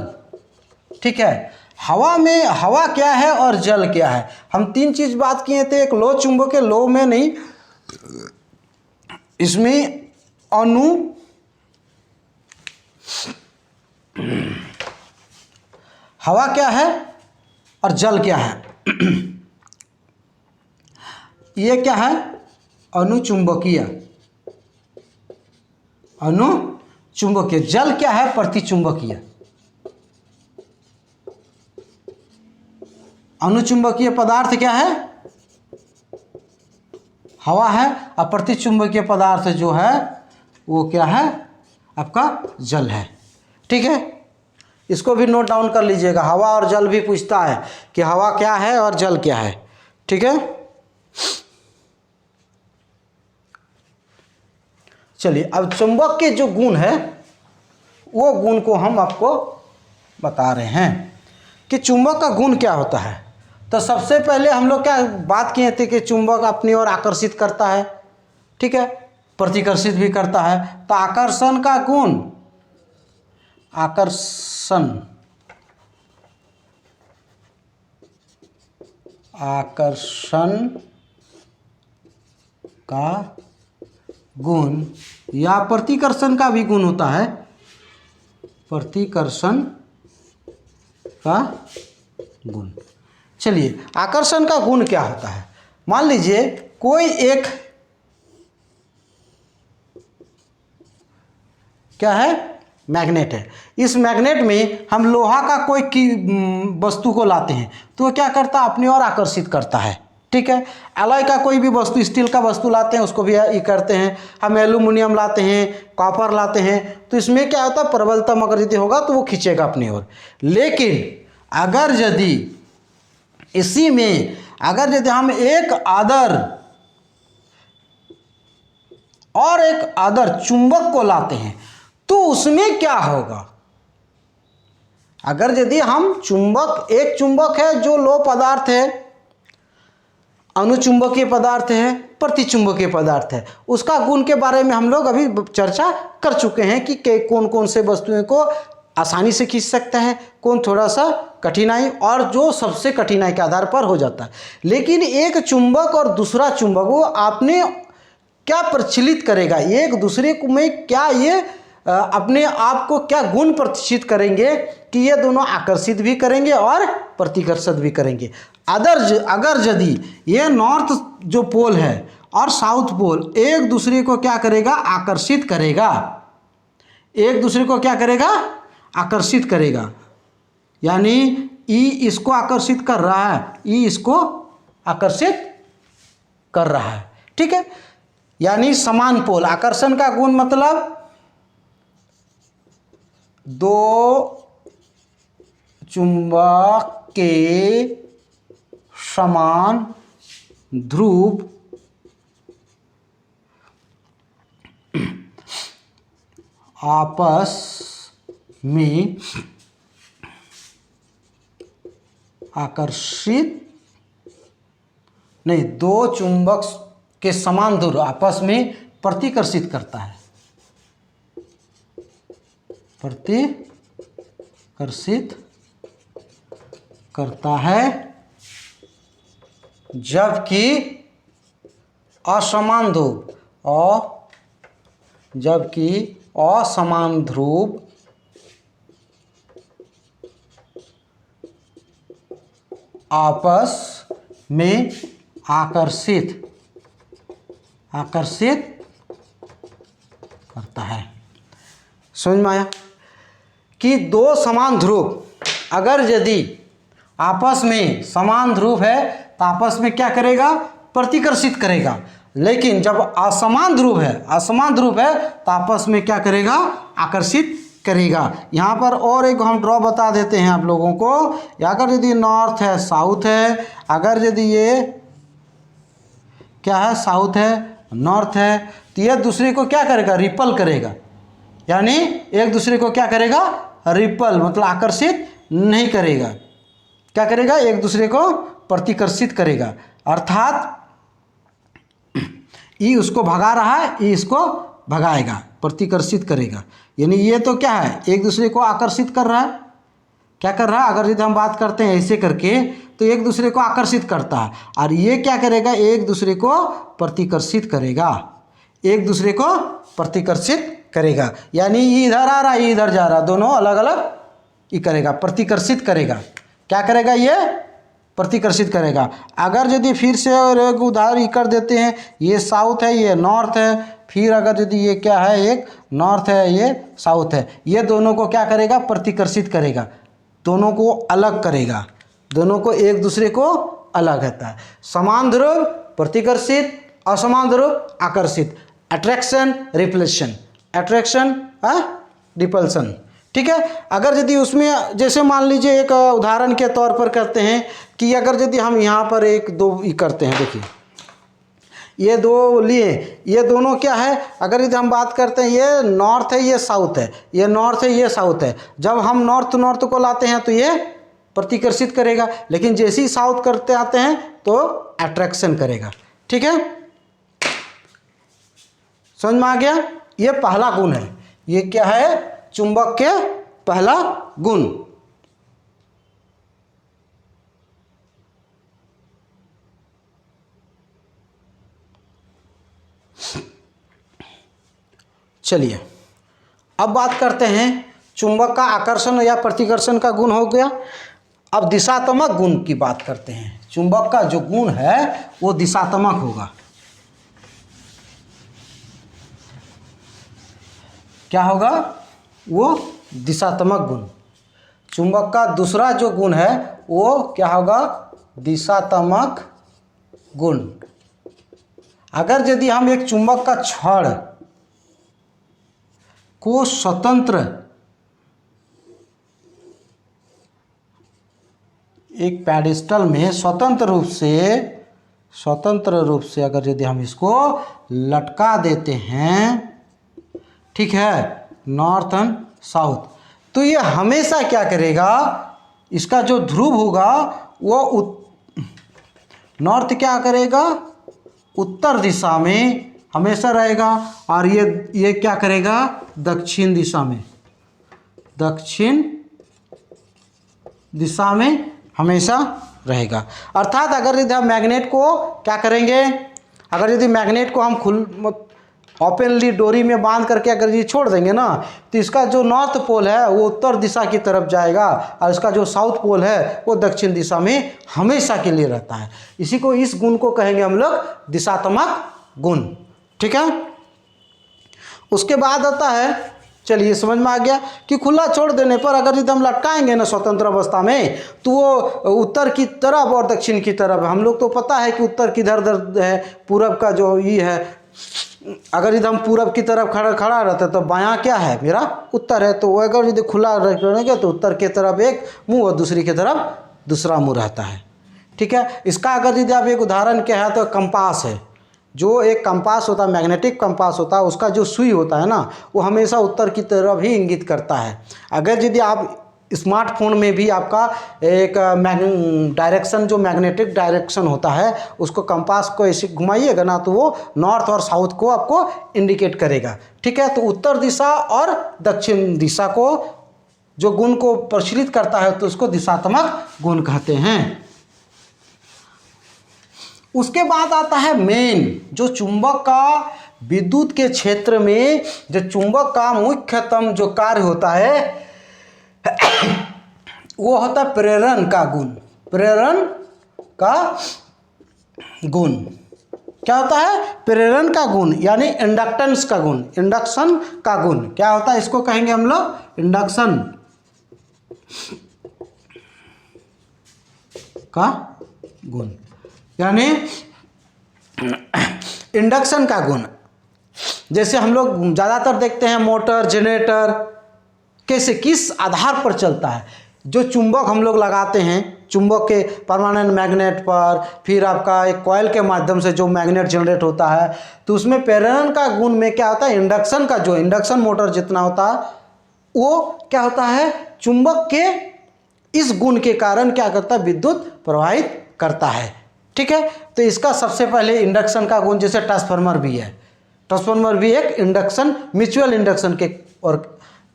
ठीक है, हवा में हवा क्या है और जल क्या है, हम तीन चीज़ बात किए थे। एक लोह चुंबक है, लोह में नहीं, इसमें अणु, हवा क्या है और जल क्या है। ये क्या है, अनुचुंबकीय, अनुचुंबकीय। जल क्या है, प्रतिचुंबकीय। अनुचुंबकीय पदार्थ क्या है, हवा है, और प्रतिचुंबकीय पदार्थ जो है वो क्या है, आपका जल है। ठीक है, इसको भी नोट डाउन कर लीजिएगा। हवा और जल भी पूछता है कि हवा क्या है और जल क्या है। ठीक है, चलिए अब चुंबक के जो गुण है वो गुण को हम आपको बता रहे हैं कि चुंबक का गुण क्या होता है। तो सबसे पहले हम लोग क्या बात किए थे कि चुंबक अपनी ओर आकर्षित करता है, ठीक है, प्रतिकर्षित भी करता है। तो आकर्षण का गुण, आकर्षण का गुण या प्रतिकर्षण का भी गुण होता है, प्रतिकर्षण का गुण। चलिए, आकर्षण का गुण क्या होता है, मान लीजिए कोई एक क्या है, मैग्नेट है। इस मैग्नेट में हम लोहा का कोई वस्तु को लाते हैं तो वो क्या करता है, अपनी ओर आकर्षित करता है। ठीक है, अलॉय का कोई भी वस्तु, स्टील का वस्तु लाते हैं उसको भी ये करते हैं। हम एल्यूमिनियम लाते हैं, कॉपर लाते हैं, तो इसमें क्या होता है, प्रबलतम अगर यदि होगा तो वो खींचेगा अपनी ओर। लेकिन अगर यदि इसी में अगर यदि हम एक आदर चुंबक को लाते हैं तो उसमें क्या होगा। अगर यदि हम चुंबक, एक चुंबक है जो लोह पदार्थ है, अनुचुंबकीय पदार्थ है, प्रतिचुंबकीय पदार्थ है, उसका गुण के बारे में हम लोग अभी चर्चा कर चुके हैं कि कौन कौन से वस्तुओं को आसानी से खींच सकता है, कौन थोड़ा सा कठिनाई, और जो सबसे कठिनाई के आधार पर हो जाता है। लेकिन एक चुंबक और दूसरा चुंबक वो आपने क्या प्रचलित करेगा, एक दूसरे में क्या ये अपने आप को क्या गुण प्रदर्शित करेंगे कि ये दोनों आकर्षित भी करेंगे और प्रतिकर्षित भी करेंगे। अगर यदि ये नॉर्थ जो पोल है और साउथ पोल एक दूसरे को क्या करेगा, आकर्षित करेगा, एक दूसरे को क्या करेगा, आकर्षित करेगा, यानी ई इसको आकर्षित कर रहा है, ई इसको आकर्षित कर रहा है। ठीक है, यानी समान पोल। आकर्षण का गुण मतलब दो चुंबक के समान ध्रुव आपस में आकर्षित नहीं, दो चुंबक के समान ध्रुव आपस में प्रतिकर्षित करता है, प्रतिकर्षित करता है, जबकि असमान ध्रुव जबकि असमान ध्रुव आपस में आकर्षित करता है। समझ में आया कि दो समान ध्रुव अगर यदि आपस में समान ध्रुव है तो आपस में क्या करेगा, प्रतिकर्षित करेगा। लेकिन जब असमान ध्रुव है तो आपस में क्या करेगा, आकर्षित करेगा। यहाँ पर और एक हम ड्रॉ बता देते हैं आप लोगों को। अगर यदि नॉर्थ है साउथ है, अगर यदि ये क्या है, साउथ है नॉर्थ है, तो ये दूसरे को क्या करेगा, रिपल करेगा। यानी एक दूसरे को क्या करेगा, रिपल मतलब आकर्षित नहीं करेगा। क्या करेगा, एक दूसरे को प्रतिकर्षित करेगा। अर्थात ई उसको भगा रहा है, ई इसको भगाएगा, प्रतिकर्षित करेगा। यानी ये तो क्या है, एक दूसरे को आकर्षित कर रहा है। क्या कर रहा है, अगर यदि हम बात करते हैं ऐसे करके तो एक दूसरे को आकर्षित करता है, और ये क्या करेगा, एक दूसरे को प्रतिकर्षित करेगा, एक दूसरे को प्रतिकर्षित करेगा। यानी ये इधर आ रहा है, ये इधर जा रहा है, दोनों अलग अलग ये करेगा, प्रतिकर्षित करेगा। क्या करेगा, ये प्रतिकर्षित करेगा। अगर यदि फिर से और एक उदाहरण कर देते हैं, ये साउथ है ये नॉर्थ है, फिर अगर यदि ये क्या है, एक नॉर्थ है ये साउथ है, ये दोनों को क्या करेगा, प्रतिकर्षित करेगा, दोनों को अलग करेगा, दोनों को एक दूसरे को अलग रहता है। समान ध्रुव प्रतिकर्षित, असमान ध्रुव आकर्षित, अट्रैक्शन रिपल्शन, अट्रैक्शन रिपल्शन। ठीक है। अगर यदि उसमें जैसे मान लीजिए एक उदाहरण के तौर पर करते हैं कि अगर यदि हम यहाँ पर एक दो करते हैं, देखिए ये दो लिए, ये दोनों क्या है, अगर यदि हम बात करते हैं ये नॉर्थ है ये साउथ है, ये नॉर्थ है ये साउथ है, जब हम नॉर्थ को लाते हैं तो ये प्रतिकर्षित करेगा, लेकिन जैसे ही साउथ करते आते हैं तो अट्रैक्शन करेगा। ठीक है, समझ में आ गया। ये पहला गुण है, ये क्या है, चुंबक के पहला गुण। चलिए अब बात करते हैं चुंबक का आकर्षण या प्रतिकर्षण का गुण हो गया। अब दिशात्मक गुण की बात करते हैं। चुंबक का जो गुण है वो दिशात्मक होगा। क्या होगा, वो दिशात्मक गुण। चुंबक का दूसरा जो गुण है वो क्या होगा, दिशात्मक गुण। अगर यदि हम एक चुंबक का छड़ को स्वतंत्र एक पेडिस्टल में स्वतंत्र रूप से अगर यदि हम इसको लटका देते हैं, ठीक है, नॉर्थ एंड साउथ, तो ये हमेशा क्या करेगा, इसका जो ध्रुव होगा वो नॉर्थ क्या करेगा, उत्तर दिशा में हमेशा रहेगा, और ये क्या करेगा, दक्षिण दिशा में हमेशा रहेगा। अर्थात अगर यदि हम मैग्नेट को क्या करेंगे, अगर यदि मैग्नेट को हम ओपनली डोरी में बांध करके अगर ये छोड़ देंगे ना, तो इसका जो नॉर्थ पोल है वो उत्तर दिशा की तरफ जाएगा, और इसका जो साउथ पोल है वो दक्षिण दिशा में हमेशा के लिए रहता है। इसी को, इस गुण को कहेंगे हम लोग दिशात्मक गुण। ठीक है। उसके बाद आता है, चलिए समझ में आ गया कि खुला छोड़ देने पर अगर यदि हम लटकाएंगे ना स्वतंत्र अवस्था में, तो वो उत्तर की तरफ और दक्षिण की तरफ, हम लोग तो पता है कि उत्तर किधर है, पूरब का जो ये है, अगर यदि हम पूरब की तरफ खड़ा रहता है तो बायां क्या है, मेरा उत्तर है, तो अगर यदि खुला रखेंगे तो उत्तर की तरफ एक मुंह और दूसरी की तरफ दूसरा मुंह रहता है। ठीक है। इसका अगर यदि आप एक उदाहरण क्या है तो कंपास है। जो एक कंपास होता है, मैग्नेटिक कंपास होता है, उसका जो सुई होता है ना, वो हमेशा उत्तर की तरफ ही इंगित करता है। अगर यदि आप स्मार्टफोन में भी आपका एक डायरेक्शन, जो मैग्नेटिक डायरेक्शन होता है, उसको कंपास को ऐसे घुमाइएगा ना, तो वो नॉर्थ और साउथ को आपको इंडिकेट करेगा। ठीक है। तो उत्तर दिशा और दक्षिण दिशा को जो गुण को प्रचलित करता है तो उसको दिशात्मक गुण कहते हैं। उसके बाद आता है मेन, जो चुंबक का विद्युत के क्षेत्र में जो चुंबक का मुख्यतम जो कार्य होता है वो होता है प्रेरण का गुण। प्रेरण का गुण क्या होता है? प्रेरण का गुण यानी इंडक्टेंस का गुण, इंडक्शन का गुण क्या होता है? इसको कहेंगे हम लोग इंडक्शन का गुण, यानी इंडक्शन का गुण। जैसे हम लोग ज़्यादातर देखते हैं मोटर, जनरेटर कैसे, किस आधार पर चलता है? जो चुंबक हम लोग लगाते हैं, चुंबक के परमानेंट मैग्नेट पर, फिर आपका एक कॉइल के माध्यम से जो मैग्नेट जनरेट होता है, तो उसमें प्रेरण का गुण में क्या होता है? इंडक्शन का, जो इंडक्शन मोटर जितना होता है वो क्या होता है? चुंबक के इस गुण के कारण क्या करता है? विद्युत प्रवाहित करता है। ठीक है, तो इसका सबसे पहले इंडक्शन का गुण, जैसे ट्रांसफार्मर भी है, ट्रांसफार्मर भी एक इंडक्शन, म्यूचुअल इंडक्शन के और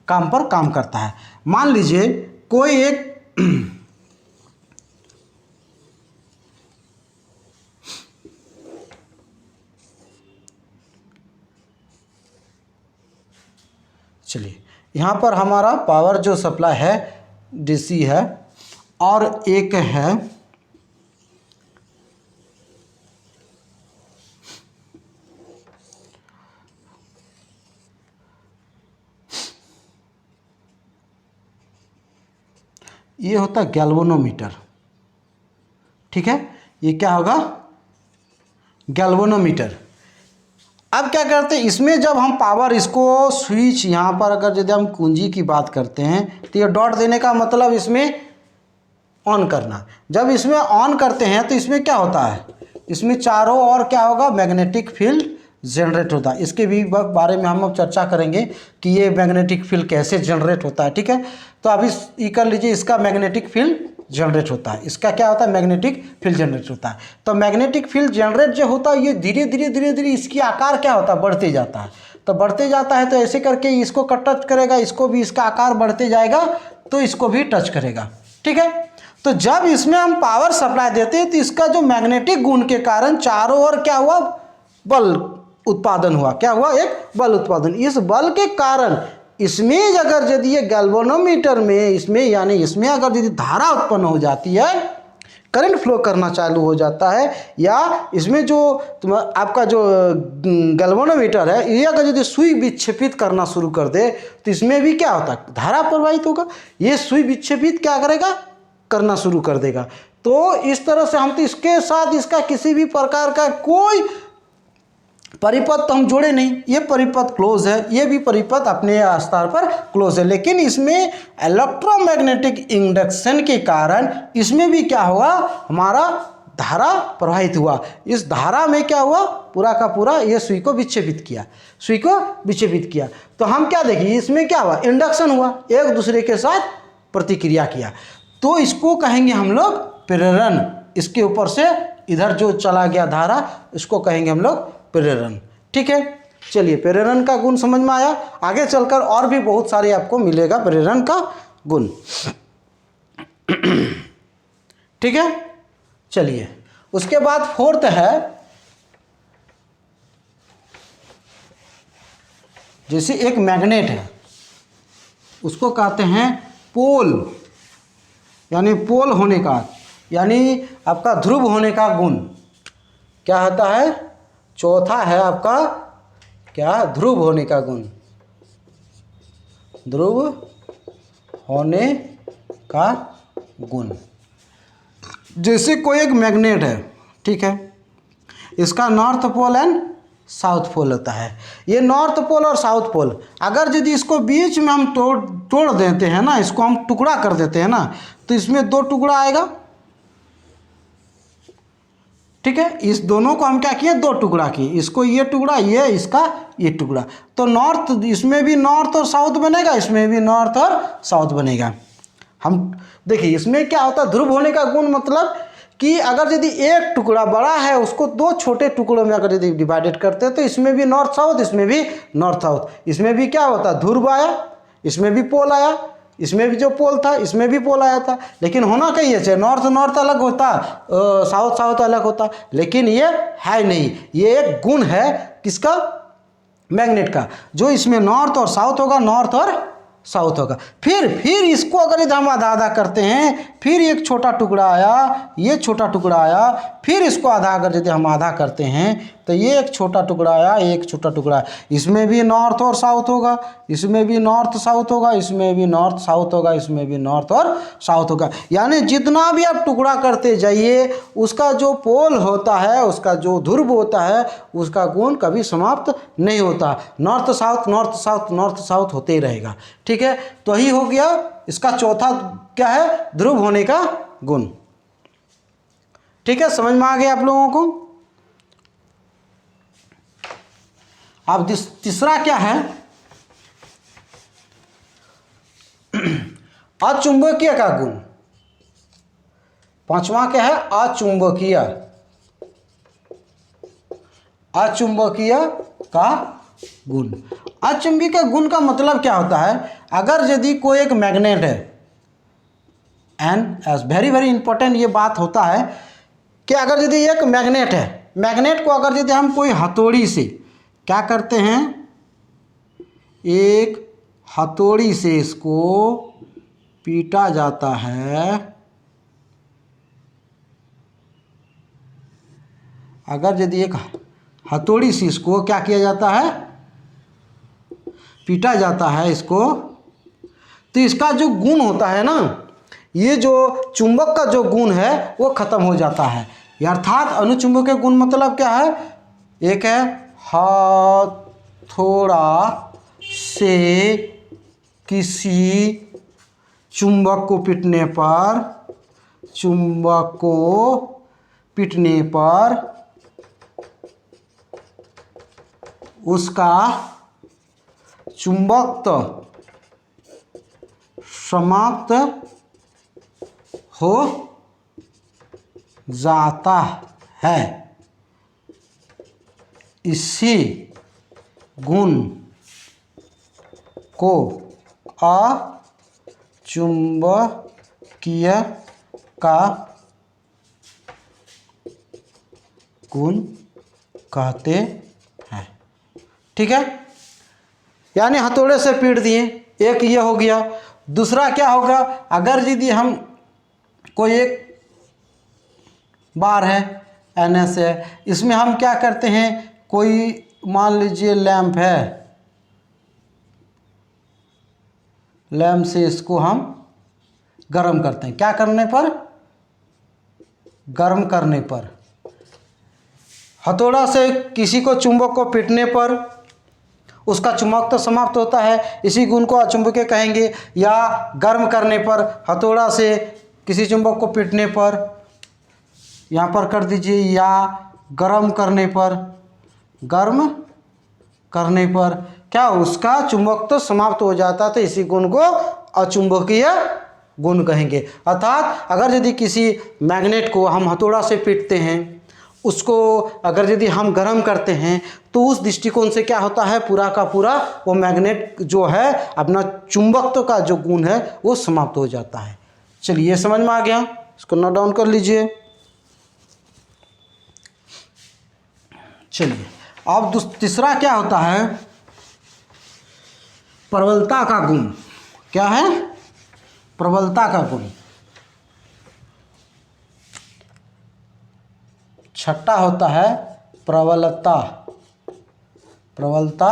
काम पर काम करता है। मान लीजिए कोई एक चलिए यहाँ पर हमारा पावर जो सप्लाई है डीसी है, और एक है ये होता है गैल्वेनोमीटर। ठीक है, ये क्या होगा? गैल्वेनोमीटर। अब क्या करते हैं इसमें, जब हम पावर, इसको स्विच यहाँ पर अगर यदि हम कुंजी की बात करते हैं तो ये डॉट देने का मतलब इसमें ऑन करना। जब इसमें ऑन करते हैं तो इसमें क्या होता है? इसमें चारों ओर क्या होगा? मैग्नेटिक फील्ड जनरेट होता है। इसके भी बारे में हम अब चर्चा करेंगे कि ये मैग्नेटिक फील्ड कैसे जनरेट होता है। ठीक है, तो अभी ये कर लीजिए, इसका मैग्नेटिक फील्ड जनरेट होता है। इसका क्या होता है? मैग्नेटिक फील्ड जनरेट होता है। तो मैग्नेटिक फील्ड जनरेट जो होता है, ये धीरे धीरे इसकी आकार क्या होता है? बढ़ते जाता है। तो बढ़ते जाता है तो ऐसे करके इसको टच करेगा, इसको भी इसका आकार बढ़ते जाएगा तो इसको भी टच करेगा। ठीक है, तो जब इसमें हम पावर सप्लाई देते हैं तो इसका जो मैग्नेटिक गुण के कारण चारों ओर क्या हुआ? बल उत्पादन हुआ। क्या हुआ? एक बल उत्पादन। इस बल के कारण इसमें अगर यदि ये गैल्वेनोमीटर में इसमें यानी इसमें अगर यदि धारा उत्पन्न हो जाती है, करंट फ्लो करना चालू हो जाता है, या इसमें जो आपका जो गैल्वेनोमीटर है ये अगर यदि सुई विक्षेपित करना शुरू कर दे तो इसमें भी क्या होता है? धारा प्रवाहित होगा। ये सुई विक्षेपित क्या करेगा? करना शुरू कर देगा। तो इस तरह से हम तो इसके साथ इसका किसी भी प्रकार का कोई परिपथ तो हम जोड़े नहीं, ये परिपथ क्लोज है, ये भी परिपथ अपने स्तर पर क्लोज है, लेकिन इसमें इलेक्ट्रोमैग्नेटिक इंडक्शन के कारण इसमें भी क्या हुआ? हमारा धारा प्रवाहित हुआ। इस धारा में क्या हुआ? पूरा का पूरा ये सुई को विक्षेपित किया, सुई को विक्षेपित किया। तो हम क्या देखिए इसमें क्या हुआ? इंडक्शन हुआ, एक दूसरे के साथ प्रतिक्रिया किया। तो इसको कहेंगे हम लोग प्रेरण। इसके ऊपर से इधर जो चला गया धारा, इसको कहेंगे हम लोग प्रेरण। ठीक है, चलिए प्रेरण का गुण समझ में आया। आगे चलकर और भी बहुत सारे आपको मिलेगा प्रेरण का गुण। ठीक है, चलिए उसके बाद फोर्थ है, जैसे एक मैग्नेट है उसको कहते हैं पोल, यानी पोल होने का, यानी आपका ध्रुव होने का गुण क्या होता है? चौथा है आपका क्या? ध्रुव होने का गुण, ध्रुव होने का गुण। जैसे कोई एक मैग्नेट है, ठीक है, इसका north pole and south pole होता है। ये नॉर्थ पोल और साउथ पोल अगर यदि इसको बीच में हम तोड़ देते हैं ना, इसको हम टुकड़ा कर देते हैं ना, तो इसमें दो टुकड़ा आएगा। ठीक है, इस दोनों को हम क्या किए? दो टुकड़ा किए, इसको ये टुकड़ा, ये इसका ये टुकड़ा। तो नॉर्थ, इसमें भी नॉर्थ और साउथ बनेगा, इसमें भी नॉर्थ और साउथ बनेगा। हम देखिए इसमें क्या होता है? ध्रुव होने का गुण मतलब कि अगर यदि एक टुकड़ा बड़ा है उसको दो छोटे टुकड़ों में अगर यदि डिवाइडेड करते हैं तो इसमें भी नॉर्थ साउथ, इसमें भी नॉर्थ साउथ, इसमें भी क्या होता है? ध्रुव आया, इसमें भी पोल आया, इसमें भी जो पोल था इसमें भी पोल आया था। लेकिन होना कहीं है, नॉर्थ नॉर्थ अलग होता, साउथ साउथ अलग होता, लेकिन ये है नहीं। ये एक गुण है किसका? मैग्नेट का, जो इसमें नॉर्थ और साउथ होगा, नॉर्थ और साउथ होगा। फिर इसको अगर यदि हम आधा आधा करते हैं, फिर एक छोटा टुकड़ा आया, ये छोटा टुकड़ा आया, फिर इसको आधा अगर यदि हम आधा करते हैं तो ये एक छोटा टुकड़ा आया, एक छोटा टुकड़ा, इसमें भी नॉर्थ और साउथ होगा, इसमें भी नॉर्थ साउथ होगा, इसमें भी नॉर्थ साउथ होगा, इसमें भी नॉर्थ और साउथ होगा। यानी जितना भी आप टुकड़ा करते जाइए, उसका जो पोल होता है, उसका जो ध्रुव होता है, उसका गुण कभी समाप्त नहीं होता। North south north south north south होते ही रहेगा। ठीक है, तो ही हो गया इसका चौथा क्या है, ध्रुव होने का गुण। ठीक है, समझ में आ गया आप लोगों को। अब तीसरा क्या है, अचुंबकीय का गुण। पांचवा क्या है, अचुंबकीय। अचुंबकीय का गुण। अचुंबकीय गुण का मतलब क्या होता है, अगर यदि कोई एक मैग्नेट है, and as very very important ये बात होता है कि अगर यदि एक मैग्नेट है, मैग्नेट को अगर यदि हम कोई हथौड़ी से क्या करते हैं, एक हथौड़ी से इसको पीटा जाता है, अगर यदि एक हथौड़ी से इसको क्या किया जाता है, पीटा जाता है इसको, तो इसका जो गुण होता है ना, ये जो चुंबक का जो गुण है वो खत्म हो जाता है। अर्थात अनुचुंबकीय गुण मतलब क्या है, एक है हथौड़ा से किसी चुंबक को पीटने पर, चुंबक को पीटने पर उसका चुंबकत्व समाप्त हो जाता है। इसी गुण को अचुंबकीय का गुण कहते हैं। ठीक है, यानी हथौड़े से पीट दिए, एक ये हो गया। दूसरा क्या होगा, अगर यदि हम कोई एक बार है, एनएस है, इसमें हम क्या करते हैं, कोई मान लीजिए लैंप है, लैंप से इसको हम गर्म करते हैं, क्या करने पर, गर्म करने पर। हथौड़ा से किसी को चुंबक को पीटने पर उसका चुंबक तो समाप्त होता है, इसी गुण को अचुंबकीय कहेंगे। या गर्म करने पर, हथौड़ा से किसी चुंबक को पीटने पर, यहाँ पर कर दीजिए, या गर्म करने पर, गर्म करने पर क्या उसका चुंबक तो समाप्त हो जाता, तो इसी गुण को अचुंबकीय गुण कहेंगे। अर्थात अगर यदि किसी मैग्नेट को हम हथौड़ा से पीटते हैं, उसको अगर यदि हम गर्म करते हैं, तो उस दृष्टिकोण से क्या होता है, पूरा का पूरा वो मैग्नेट जो है अपना चुंबकत्व का जो गुण है वो समाप्त हो जाता है। चलिए, समझ में आ गया, इसको नोट डाउन कर लीजिए। चलिए, अब तीसरा क्या होता है, प्रबलता का गुण। क्या है, प्रबलता का गुण। छठा होता है प्रबलता, प्रबलता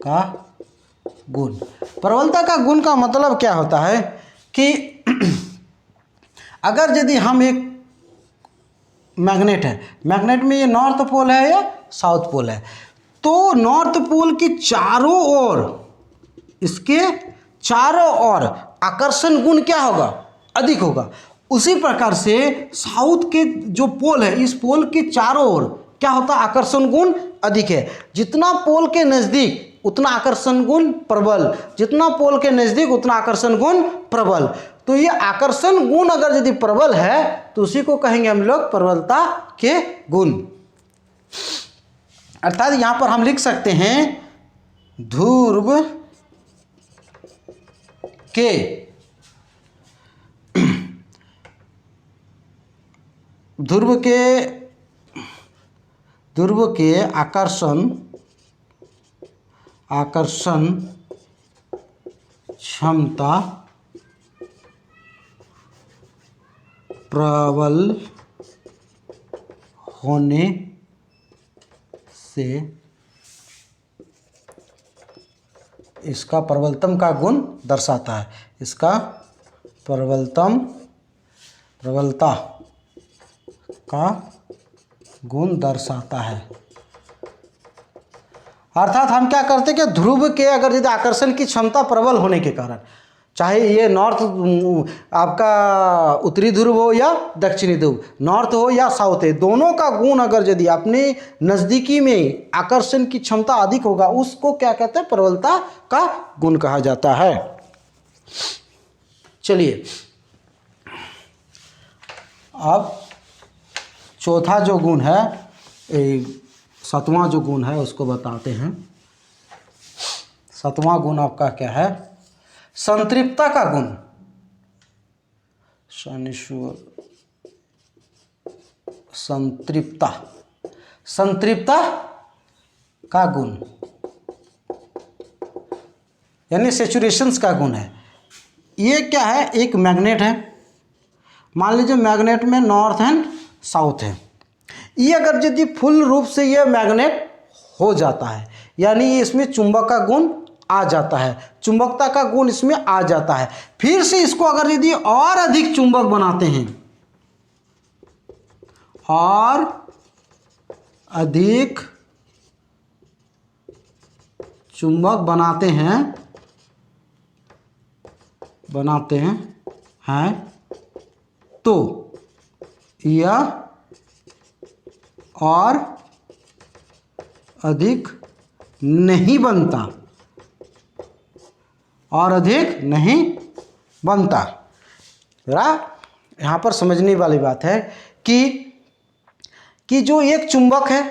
का गुण। प्रबलता का गुण का मतलब क्या होता है कि अगर यदि हम एक मैग्नेट है, मैग्नेट में ये नॉर्थ पोल है या साउथ पोल है, तो नॉर्थ पोल के चारों ओर, इसके चारों ओर आकर्षण गुण क्या होगा, अधिक होगा। उसी प्रकार से साउथ के जो पोल है, इस पोल के चारों ओर क्या होता है, आकर्षण गुण अधिक है। जितना पोल के नज़दीक उतना आकर्षण गुण प्रबल, जितना पोल के नज़दीक उतना आकर्षण गुण प्रबल। तो ये आकर्षण गुण अगर यदि प्रबल है तो उसी को कहेंगे हम लोग प्रबलता के गुण। अर्थात यहाँ पर हम लिख सकते हैं ध्रुव के ध्रुव के आकर्षण आकर्षण क्षमता प्रबल होने से इसका प्रबलतम का गुण दर्शाता है। इसका प्रबलता का गुण दर्शाता है। अर्थात हम क्या करते हैं कि ध्रुव के अगर यदि आकर्षण की क्षमता प्रबल होने के कारण, चाहे ये नॉर्थ आपका उत्तरी ध्रुव हो या दक्षिणी ध्रुव, नॉर्थ हो या साउथ है, दोनों का गुण अगर यदि अपने नज़दीकी में आकर्षण की क्षमता अधिक होगा, उसको क्या कहते हैं? प्रबलता का गुण कहा जाता है। चलिए अब चौथा जो गुण है, सातवां जो गुण है उसको बताते हैं। सातवां गुण आपका क्या है? संतृप्तता का गुण। संतृप्तता का गुण यानी सेचुरेशंस का गुण है। ये क्या है? एक मैग्नेट है, मान लीजिए मैग्नेट में नॉर्थ एंड साउथ है। ये अगर यदि फुल रूप से ये मैग्नेट हो जाता है, यानी इसमें चुंबक का गुण आ जाता है, चुंबकता का गुण इसमें आ जाता है। फिर से इसको अगर यदि और अधिक चुंबक बनाते हैं, और अधिक चुंबक बनाते हैं तो यह और अधिक नहीं बनता, और अधिक नहीं बनता। जरा यहाँ पर समझने वाली बात है कि जो एक चुंबक है,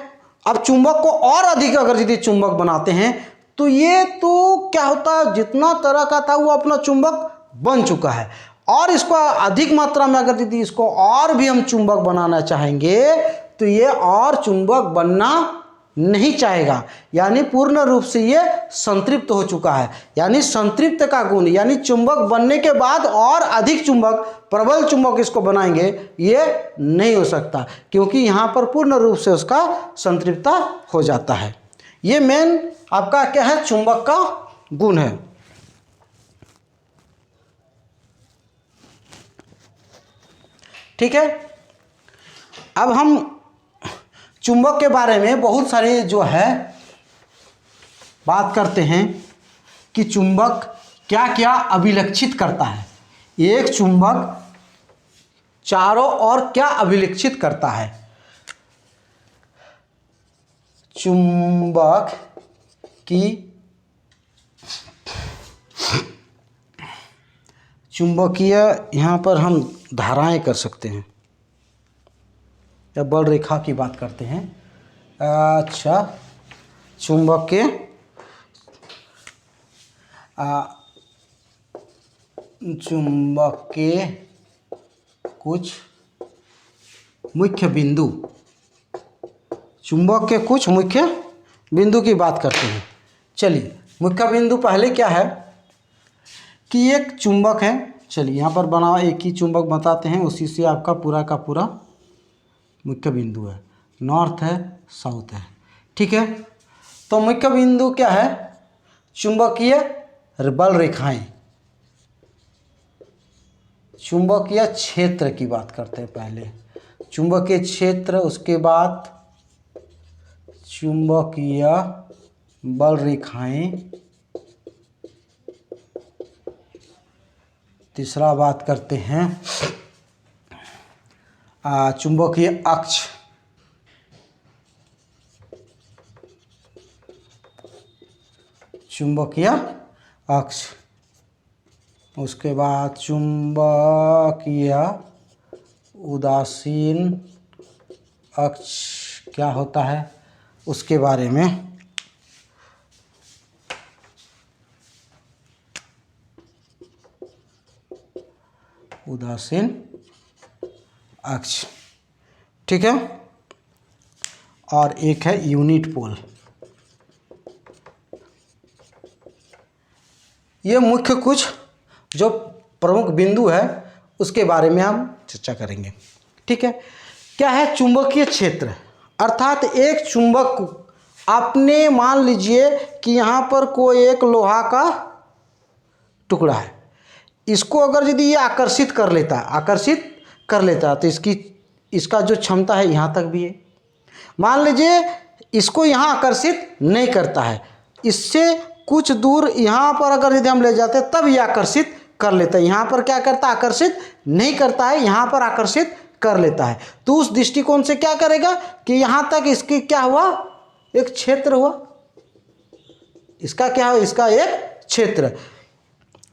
अब चुंबक को और अधिक अगर यदि चुंबक बनाते हैं तो ये तो क्या होता है, जितना तरह का था वो अपना चुंबक बन चुका है, और इसको अधिक मात्रा में अगर यदि इसको और भी हम चुंबक बनाना चाहेंगे तो ये और चुंबक बनना नहीं चाहेगा, यानी पूर्ण रूप से ये संतृप्त हो चुका है। यानी संतृप्त का गुण, यानी चुंबक बनने के बाद और अधिक चुंबक, प्रबल चुंबक इसको बनाएंगे, ये नहीं हो सकता, क्योंकि यहाँ पर पूर्ण रूप से उसका संतृप्तता हो जाता है। ये मेन आपका क्या है? चुंबक का गुण है। ठीक है, अब हम चुंबक के बारे में बहुत सारे जो है बात करते हैं कि चुंबक क्या क्या अभिलक्षित करता है। एक चुंबक चारों ओर क्या अभिलक्षित करता है? चुंबक की चुंबकीय, यहाँ पर हम धाराएं कर सकते हैं या बल रेखा की बात करते हैं। अच्छा, चुंबक के कुछ मुख्य बिंदु, चुंबक के कुछ मुख्य बिंदु की बात करते हैं। चलिए, मुख्य बिंदु पहले क्या है कि एक चुंबक है, चलिए यहाँ पर बना एक ही चुंबक बताते हैं, उसी से आपका पूरा का पूरा मुख्य बिंदु है, नॉर्थ है, साउथ है। ठीक है, तो मुख्य बिंदु क्या है? चुंबकीय बल रेखाएं, चुंबकीय क्षेत्र की बात करते हैं पहले, चुंबकीय क्षेत्र, उसके बाद चुंबकीय बल रेखाएं, तीसरा बात करते हैं चुंबकीय अक्ष, चुंबकीय अक्ष, उसके बाद चुंबकीय उदासीन अक्ष क्या होता है उसके बारे में, उदासीन अक्ष। ठीक है, और एक है यूनिट पोल। ये मुख्य कुछ जो प्रमुख बिंदु है उसके बारे में हम चर्चा करेंगे। ठीक है, क्या है चुंबकीय क्षेत्र? अर्थात एक चुंबक आपने मान लीजिए कि यहाँ पर कोई एक लोहा का टुकड़ा है, इसको अगर यदि ये आकर्षित कर लेता है तो इसका जो क्षमता है यहाँ तक भी है। मान लीजिए इसको यहाँ आकर्षित नहीं करता है, इससे कुछ दूर यहाँ पर अगर यदि हम ले जाते हैं तब ये आकर्षित कर लेता है। यहाँ पर क्या करता है? आकर्षित नहीं करता है, यहाँ पर आकर्षित कर लेता है। तो उस दृष्टिकोण से क्या करेगा कि यहाँ तक इसकी क्या हुआ? एक क्षेत्र हुआ। इसका क्या हुआ? इसका एक क्षेत्र।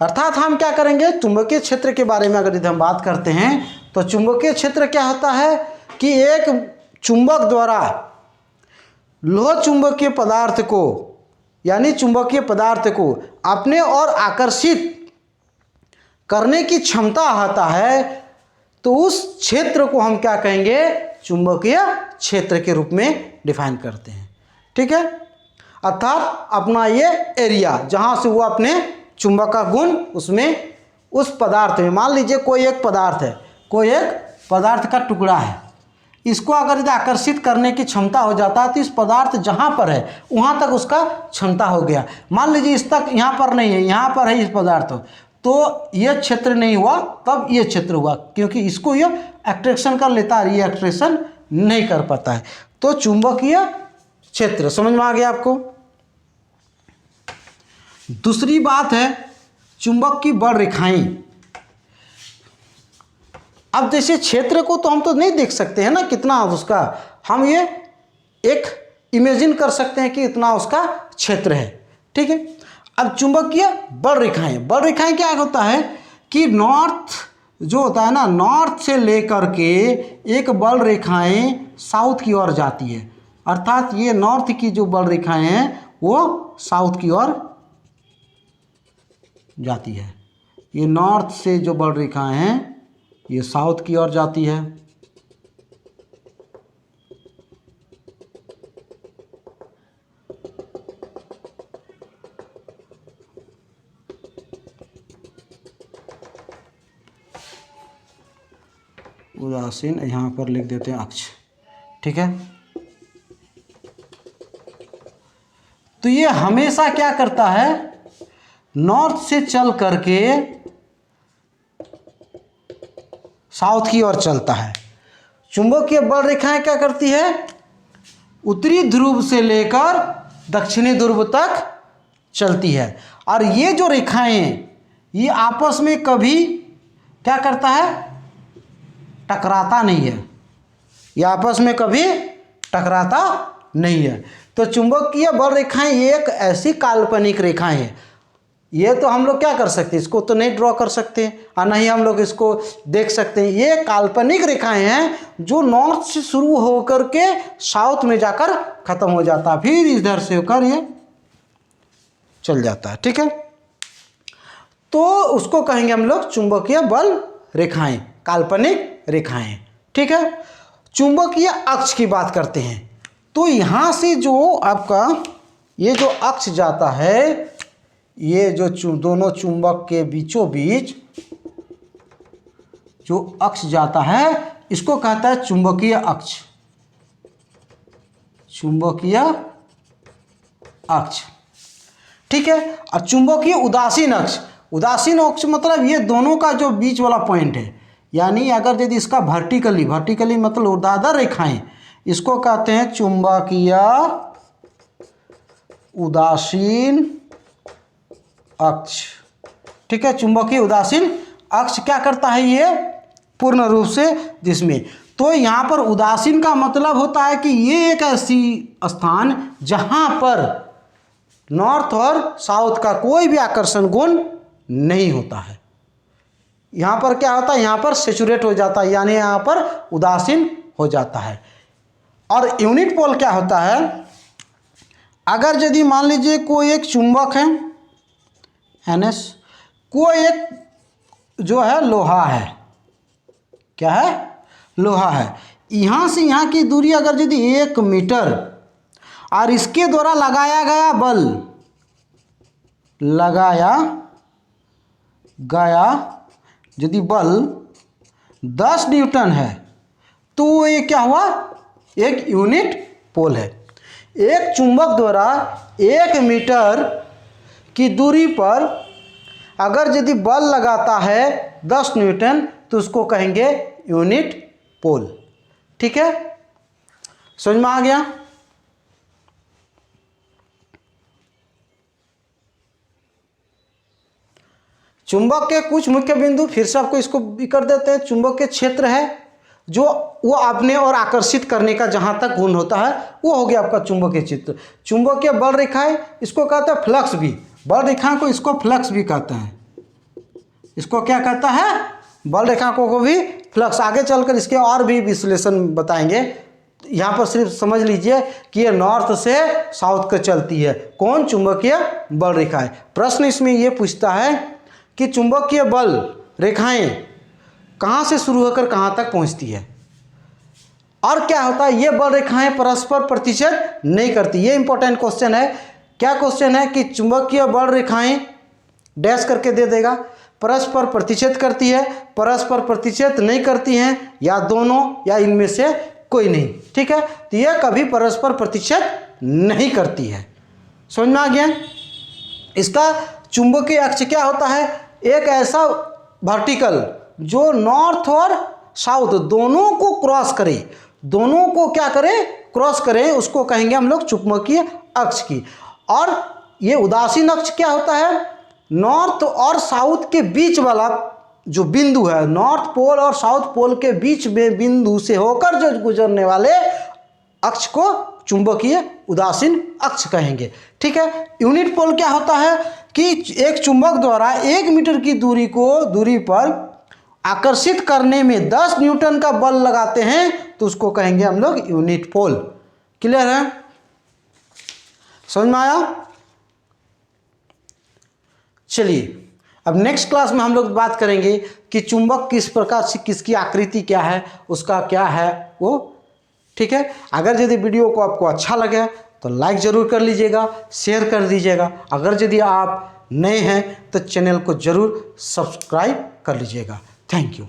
अर्थात हम क्या करेंगे, चुंबकीय क्षेत्र के बारे में अगर यदि हम बात करते हैं तो चुंबकीय क्षेत्र क्या होता है कि एक चुंबक द्वारा लोह चुंबकीय पदार्थ को यानी चुंबकीय पदार्थ को अपने और आकर्षित करने की क्षमता होता है, तो उस क्षेत्र को हम क्या कहेंगे? चुंबकीय क्षेत्र के रूप में डिफाइन करते हैं। ठीक है, अर्थात अपना ये एरिया जहाँ से वो अपने चुंबक का गुण उसमें उस पदार्थ में, मान लीजिए कोई एक पदार्थ है, कोई एक पदार्थ का टुकड़ा है, इसको अगर यदि आकर्षित करने की क्षमता हो जाता है तो इस पदार्थ जहाँ पर है वहाँ तक उसका क्षमता हो गया। मान लीजिए इस तक यहाँ पर नहीं है, यहाँ पर है इस पदार्थ, तो ये क्षेत्र नहीं हुआ, तब ये क्षेत्र हुआ, क्योंकि इसको ये अट्रैक्शन कर लेता है, ये अट्रैक्शन नहीं कर पाता है। तो चुंबकीय क्षेत्र समझ में आ गया आपको। दूसरी बात है चुंबक की बल रेखाएं। अब जैसे क्षेत्र को तो हम तो नहीं देख सकते हैं ना कितना उसका, हम ये एक इमेजिन कर सकते हैं कि इतना उसका क्षेत्र है। ठीक है, अब चुंबकीय बल रेखाएं क्या होता है कि नॉर्थ जो होता है ना, नॉर्थ से लेकर के एक बल रेखाएं साउथ की ओर जाती है। अर्थात ये नॉर्थ की जो बल रेखाएं हैं वो साउथ की ओर जाती है, ये नॉर्थ से जो बल रेखाएं हैं ये साउथ की ओर जाती है। उदासीन यहाँ पर लिख देते हैं अक्ष। ठीक है, तो ये हमेशा क्या करता है, नॉर्थ से चल करके साउथ की ओर चलता है। चुंबकीय बल रेखाएं क्या करती है, उत्तरी ध्रुव से लेकर दक्षिणी ध्रुव तक चलती है। और ये जो रेखाएं ये आपस में कभी क्या करता है, टकराता नहीं है, ये आपस में कभी टकराता नहीं है। तो चुंबकीय बल रेखाएं एक ऐसी काल्पनिक रेखाएं हैं, ये तो हम लोग क्या कर सकते हैं, इसको तो नहीं ड्रॉ कर सकते और नहीं हम लोग इसको देख सकते हैं। ये काल्पनिक रेखाएं हैं जो नॉर्थ से शुरू होकर के साउथ में जाकर खत्म हो जाता है, फिर इधर से होकर ये चल जाता है। ठीक है, तो उसको कहेंगे हम लोग चुंबकीय बल रेखाएं, काल्पनिक रेखाएं। ठीक है, चुंबकीय अक्ष की बात करते हैं। तो यहाँ से जो आपका ये जो अक्ष जाता है, ये जो दोनों चुंबक के बीचों बीच जो अक्ष जाता है इसको कहता है चुंबकीय अक्ष, चुंबकीय अक्ष। ठीक है, और चुंबकीय उदासीन अक्ष, उदासीन अक्ष मतलब ये दोनों का जो बीच वाला पॉइंट है, यानी अगर यदि इसका वर्टिकली मतलब ऊर्ध्वाधर रेखाएं, इसको कहते हैं चुंबकीय उदासीन अक्ष। ठीक है, चुंबकीय उदासीन अक्ष क्या करता है, ये पूर्ण रूप से जिसमें, तो यहाँ पर उदासीन का मतलब होता है कि ये एक ऐसी स्थान जहाँ पर नॉर्थ और साउथ का कोई भी आकर्षण गुण नहीं होता है। यहाँ पर क्या होता है, यहाँ पर सेचुरेट हो जाता है, यानी यहाँ पर उदासीन हो जाता है। और यूनिट पोल क्या होता है, अगर यदि मान लीजिए कोई एक चुंबक है NS, कोई एक जो है लोहा है, क्या है, लोहा है, यहाँ से यहाँ की दूरी अगर यदि 1 मीटर और इसके द्वारा लगाया गया गया यदि बल 10 न्यूटन है तो ये क्या हुआ, एक यूनिट पोल है। एक चुंबक द्वारा 1 मीटर की दूरी पर अगर यदि बल लगाता है 10 न्यूटन तो उसको कहेंगे यूनिट पोल। ठीक है, समझ में आ गया। चुंबक के कुछ मुख्य बिंदु फिर से आपको इसको भी कर देते हैं। चुंबक के क्षेत्र है जो वो अपने और आकर्षित करने का जहाँ तक गुण होता है वो हो गया आपका चुंबकीय क्षेत्र। चुंबकीय बल रेखाएं इसको कहते हैं फ्लक्स भी, बल रेखा को इसको फ्लक्स भी कहते हैं। इसको क्या कहता है, बल रेखा को भी फ्लक्स। आगे चलकर इसके और भी विश्लेषण बताएंगे। यहाँ पर सिर्फ समझ लीजिए कि ये नॉर्थ से साउथ को चलती है। कौन, चुंबकीय बल रेखाएं। प्रश्न इसमें ये पूछता है कि चुंबकीय बल रेखाएं कहाँ से शुरू होकर कहाँ तक पहुँचती है और क्या होता है। ये बल रेखाएं परस्पर प्रतिच्छेद नहीं करती। ये इंपॉर्टेंट क्वेश्चन है। क्या क्वेश्चन है कि चुंबकीय बल रेखाएं डैश करके दे देगा, परस्पर प्रतिच्छेद करती है, परस्पर प्रतिच्छेद नहीं करती हैं, या दोनों, या इनमें से कोई नहीं। ठीक है, तो ये कभी परस्पर प्रतिच्छेद नहीं करती है। समझ में आ गया। इसका चुंबकीय अक्ष क्या होता है, एक ऐसा वर्टिकल जो नॉर्थ और साउथ दोनों को क्रॉस करे, दोनों को क्या करे, क्रॉस करे, उसको कहेंगे हम लोग चुंबकीय अक्ष की। और ये उदासीन अक्ष क्या होता है, नॉर्थ और साउथ के बीच वाला जो बिंदु है, नॉर्थ पोल और साउथ पोल के बीच में बिंदु से होकर जो गुजरने वाले अक्ष को चुंबकीय उदासीन अक्ष कहेंगे। ठीक है। यूनिट पोल क्या होता है कि एक चुंबक द्वारा 1 मीटर की दूरी पर आकर्षित करने में 10 न्यूटन का बल लगाते हैं तो उसको कहेंगे हम लोग यूनिट पोल। क्लियर है, समझ में आया। चलिए अब नेक्स्ट क्लास में हम लोग बात करेंगे कि चुंबक किस प्रकार से, किसकी आकृति क्या है, उसका क्या है वो। ठीक है, अगर यदि वीडियो को आपको अच्छा लगे तो लाइक ज़रूर कर लीजिएगा, शेयर कर दीजिएगा। अगर यदि आप नए हैं तो चैनल को ज़रूर सब्सक्राइब कर लीजिएगा। Thank you.